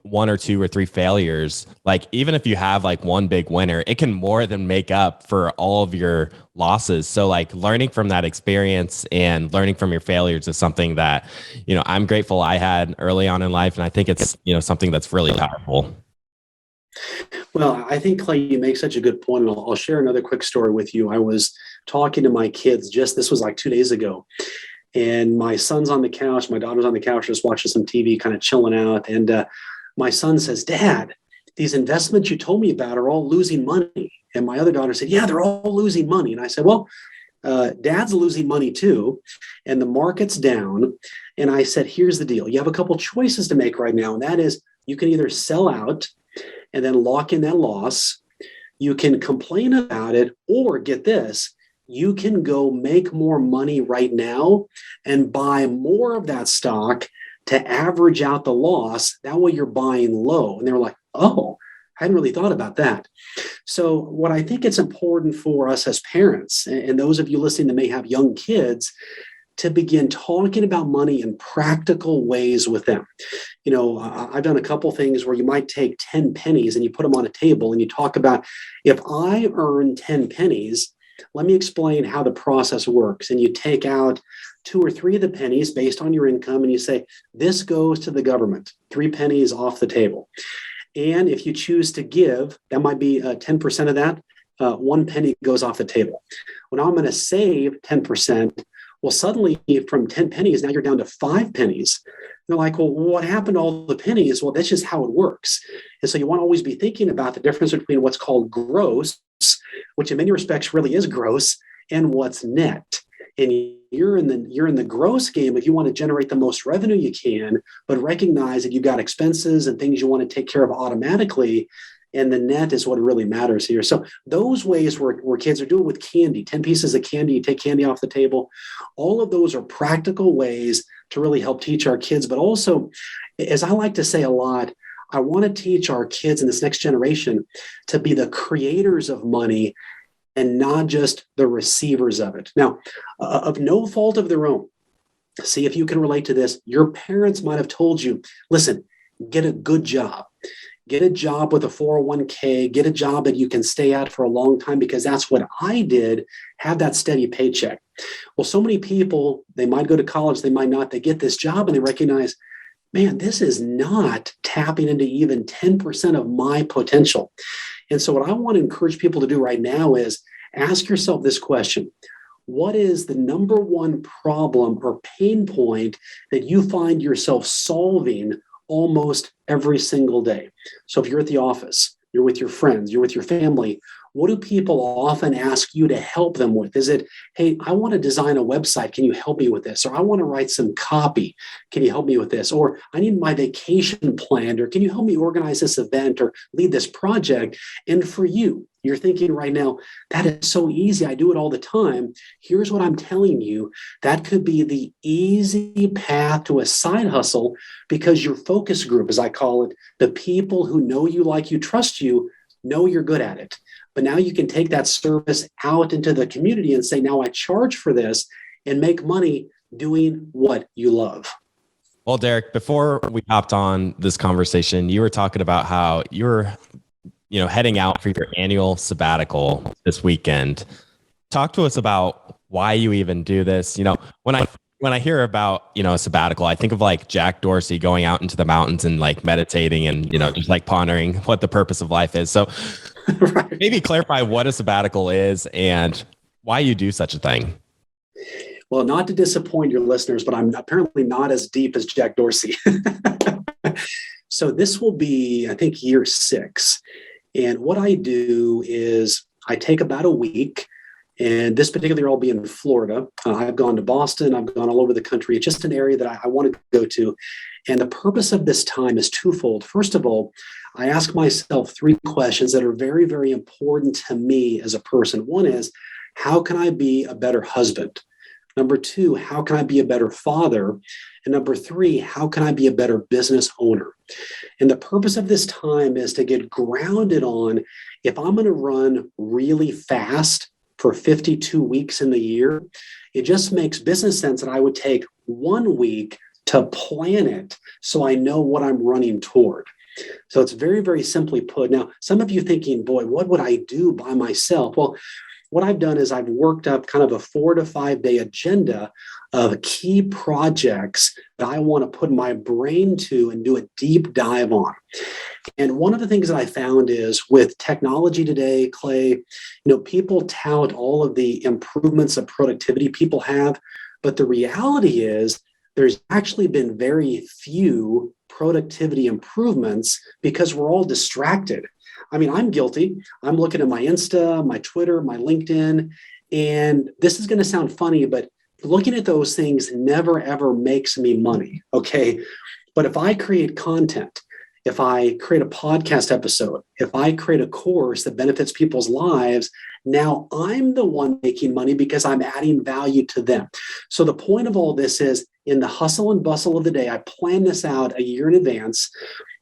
[SPEAKER 1] one or two or three failures, like even if you have like one big winner, it can more than make up for all of your losses. So like learning from that experience and learning from your failures is something that, I'm grateful I had early on in life. And I think it's, something that's really powerful.
[SPEAKER 2] Well, I think, Clay, you make such a good point. And I'll share another quick story with you. I was talking to my kids this was like 2 days ago. And my son's on the couch, my daughter's on the couch, just watching some TV, kind of chilling out. And my son says, Dad, these investments you told me about are all losing money. And my other daughter said, yeah, they're all losing money. And I said, well, Dad's losing money too, and the market's down. And I said, here's the deal. You have a couple choices to make right now. And that is you can either sell out and then lock in that loss. You can complain about it, or get this, you can go make more money right now and buy more of that stock to average out the loss. That way you're buying low. And they were like, oh, I hadn't really thought about that. So what I think it's important for us as parents, and those of you listening that may have young kids, to begin talking about money in practical ways with them. I've done a couple things where you might take 10 pennies and you put them on a table and you talk about, if I earn 10 pennies, let me explain how the process works. And you take out 2 or 3 of the pennies based on your income, and you say, this goes to the government, 3 pennies off the table. And if you choose to give, that might be 10% of that, 1 penny goes off the table. Well, now I'm going to save 10%. Well, suddenly from 10 pennies, now you're down to 5 pennies. They're like, well, what happened to all the pennies? Well, that's just how it works. And so you want to always be thinking about the difference between what's called gross, which in many respects really is gross, and what's net. And you're in the gross game if you want to generate the most revenue you can, but recognize that you've got expenses and things you want to take care of automatically. And the net is what really matters here. So those ways where kids are doing with candy, 10 pieces of candy, you take candy off the table. All of those are practical ways to really help teach our kids. But also, as I like to say a lot, I want to teach our kids in this next generation to be the creators of money and not just the receivers of it. Now, of no fault of their own, see if you can relate to this. Your parents might have told you, listen, get a good job. get a job with a 401k, get a job that you can stay at for a long time, because that's what I did, have that steady paycheck. Well, so many people, they might go to college, they might not, they get this job and they recognize, man, this is not tapping into even 10% of my potential. And so what I want to encourage people to do right now is ask yourself this question. What is the number one problem or pain point that you find yourself solving almost every single day? So if you're at the office, you're with your friends, you're with your family, what do people often ask you to help them with? Is it, hey, I want to design a website. Can you help me with this? Or I want to write some copy. Can you help me with this? Or I need my vacation planned. Or can you help me organize this event or lead this project? And for you, you're thinking right now, that is so easy. I do it all the time. Here's what I'm telling you. That could be the easy path to a side hustle, because your focus group, as I call it, the people who know you, like you, trust you, know you're good at it. But now you can take that service out into the community and say, now I charge for this and make money doing what you love.
[SPEAKER 1] Well, Derrick, before we hopped on this conversation, you were talking about how you're, heading out for your annual sabbatical this weekend. Talk to us about why you even do this. When I hear about, a sabbatical, I think of like Jack Dorsey going out into the mountains and like meditating and, just like pondering what the purpose of life is. So right. Maybe clarify what a sabbatical is and why you do such a thing.
[SPEAKER 2] Well, not to disappoint your listeners, but I'm apparently not as deep as Jack Dorsey. So this will be, I think, year 6. And what I do is I take about a week. And this particular year, I'll be in Florida. I've gone to Boston. I've gone all over the country. It's just an area that I want to go to. And the purpose of this time is twofold. First of all, I ask myself 3 questions that are very, very important to me as a person. One is, how can I be a better husband? Number 2, how can I be a better father? And number 3, how can I be a better business owner? And the purpose of this time is to get grounded on, if I'm going to run really fast for 52 weeks in the year, it just makes business sense that I would take 1 week to plan it so I know what I'm running toward. So it's very, very simply put. Now, some of you thinking, boy, what would I do by myself? Well, what I've done is I've worked up kind of a 4 to 5 day agenda of key projects that I want to put my brain to and do a deep dive on. And one of the things that I found is with technology today, Clay, people tout all of the improvements of productivity people have, but the reality is there's actually been very few productivity improvements because we're all distracted. I mean, I'm guilty. I'm looking at my Insta, my Twitter, my LinkedIn, and this is going to sound funny, but looking at those things never, ever makes me money, okay? But if I create content, if I create a podcast episode, if I create a course that benefits people's lives, now I'm the one making money because I'm adding value to them. So the point of all this is, in the hustle and bustle of the day, I plan this out a year in advance,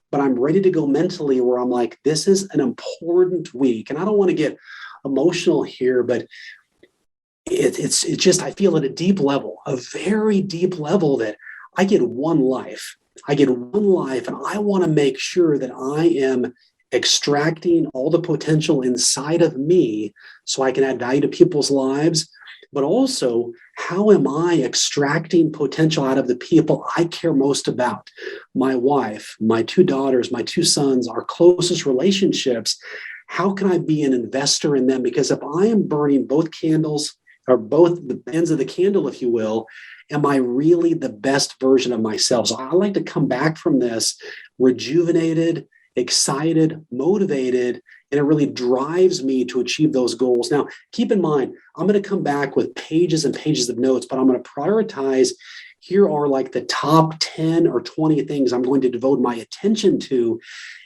[SPEAKER 2] but I'm ready to go mentally where I'm like, this is an important week. And I don't want to get emotional here, but it's just, I feel at a deep level, a very deep level, that I get one life. I get one life, and I want to make sure that I am extracting all the potential inside of me so I can add value to people's lives. But also, how am I extracting potential out of the people I care most about? My wife, my 2 daughters, my 2 sons, our closest relationships. How can I be an investor in them? Because if I am burning both candles, or both the ends of the candle, if you will, am I really the best version of myself? So I like to come back from this rejuvenated, excited, motivated, and it really drives me to achieve those goals. Now, keep in mind, I'm going to come back with pages and pages of notes, but I'm going to prioritize. Here are like the top 10 or 20 things I'm going to devote my attention to.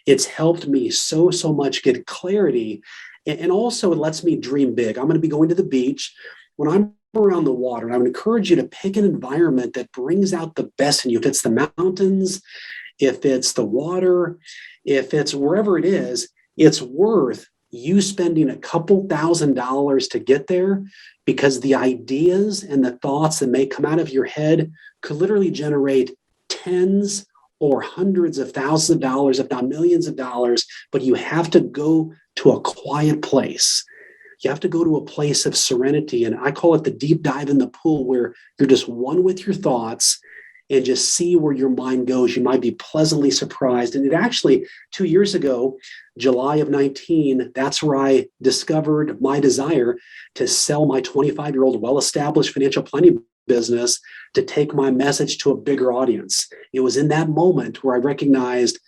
[SPEAKER 2] It's helped me so much get clarity. And also it lets me dream big. I'm going to be going to the beach. When I'm around the water, and I would encourage you to pick an environment that brings out the best in you. If it's the mountains, if it's the water, if it's wherever it is, it's worth you spending a couple $1,000s to get there, because the ideas and the thoughts that may come out of your head could literally generate tens or hundreds of thousands of dollars, if not millions of dollars, but you have to go to a quiet place. You have to go to a place of serenity. And I call it the deep dive in the pool, where you're just one with your thoughts and just see where your mind goes. You might be pleasantly surprised. And it actually, 2 years ago, July of 19, that's where I discovered my desire to sell my 25-year-old well-established financial planning business to take my message to a bigger audience. It was in that moment where I recognized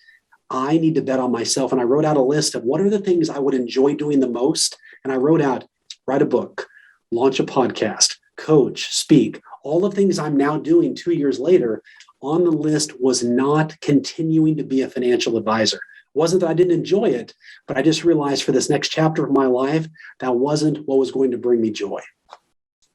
[SPEAKER 2] I need to bet on myself. And I wrote out a list of what are the things I would enjoy doing the most. And I wrote out, write a book, launch a podcast, coach, speak. All the things I'm now doing 2 years later. On the list was not continuing to be a financial advisor. It wasn't that I didn't enjoy it, but I just realized for this next chapter of my life, that wasn't what was going to bring me joy.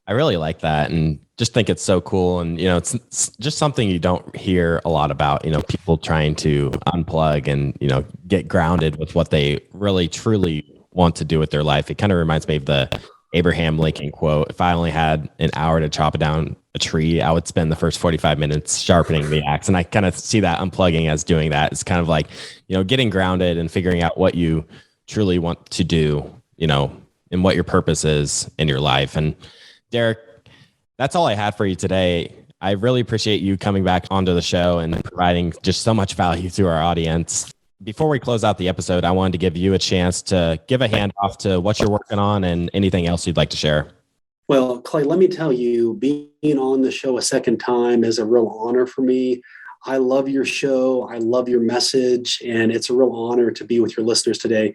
[SPEAKER 1] I really like that, and just think it's so cool. And, it's just something you don't hear a lot about, people trying to unplug and, get grounded with what they really, truly want to do with their life. It kind of reminds me of the Abraham Lincoln quote: if I only had an hour to chop down a tree, I would spend the first 45 minutes sharpening the axe. And I kind of see that unplugging as doing that. It's kind of like, getting grounded and figuring out what you truly want to do, and what your purpose is in your life. And Derrick, that's all I had for you today. I really appreciate you coming back onto the show and providing just so much value to our audience. Before we close out the episode, I wanted to give you a chance to give a handoff to what you're working on and anything else you'd like to share.
[SPEAKER 2] Well, Clay, let me tell you, being on the show a second time is a real honor for me. I love your show. I love your message. And it's a real honor to be with your listeners today.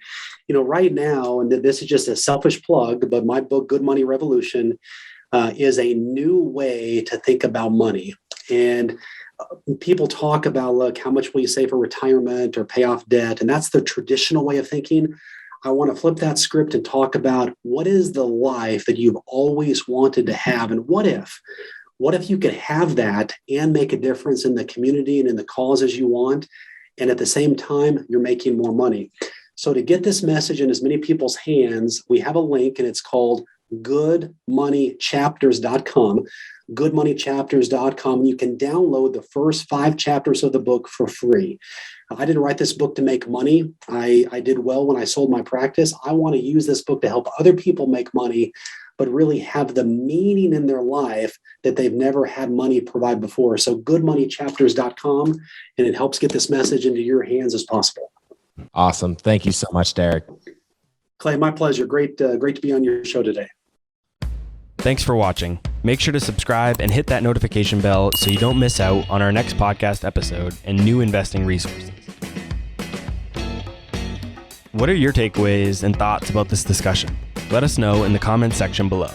[SPEAKER 2] Right now, and this is just a selfish plug, but my book, Good Money Revolution, is a new way to think about money. And people talk about, look, how much will you save for retirement or pay off debt? And that's the traditional way of thinking. I want to flip that script and talk about what is the life that you've always wanted to have. And what if you could have that and make a difference in the community and in the causes you want, and at the same time, you're making more money. So to get this message in as many people's hands, we have a link, and it's called goodmoneychapters.com. goodmoneychapters.com. You can download the first 5 chapters of the book for free. I didn't write this book to make money. I did well when I sold my practice. I want to use this book to help other people make money, but really have the meaning in their life that they've never had money provide before. So goodmoneychapters.com, and it helps get this message into your hands as possible.
[SPEAKER 1] Awesome. Thank you so much, Derrick.
[SPEAKER 2] Clay, my pleasure. Great to be on your show today.
[SPEAKER 3] Thanks for watching. Make sure to subscribe and hit that notification bell so you don't miss out on our next podcast episode and new investing resources. What are your takeaways and thoughts about this discussion? Let us know in the comments section below.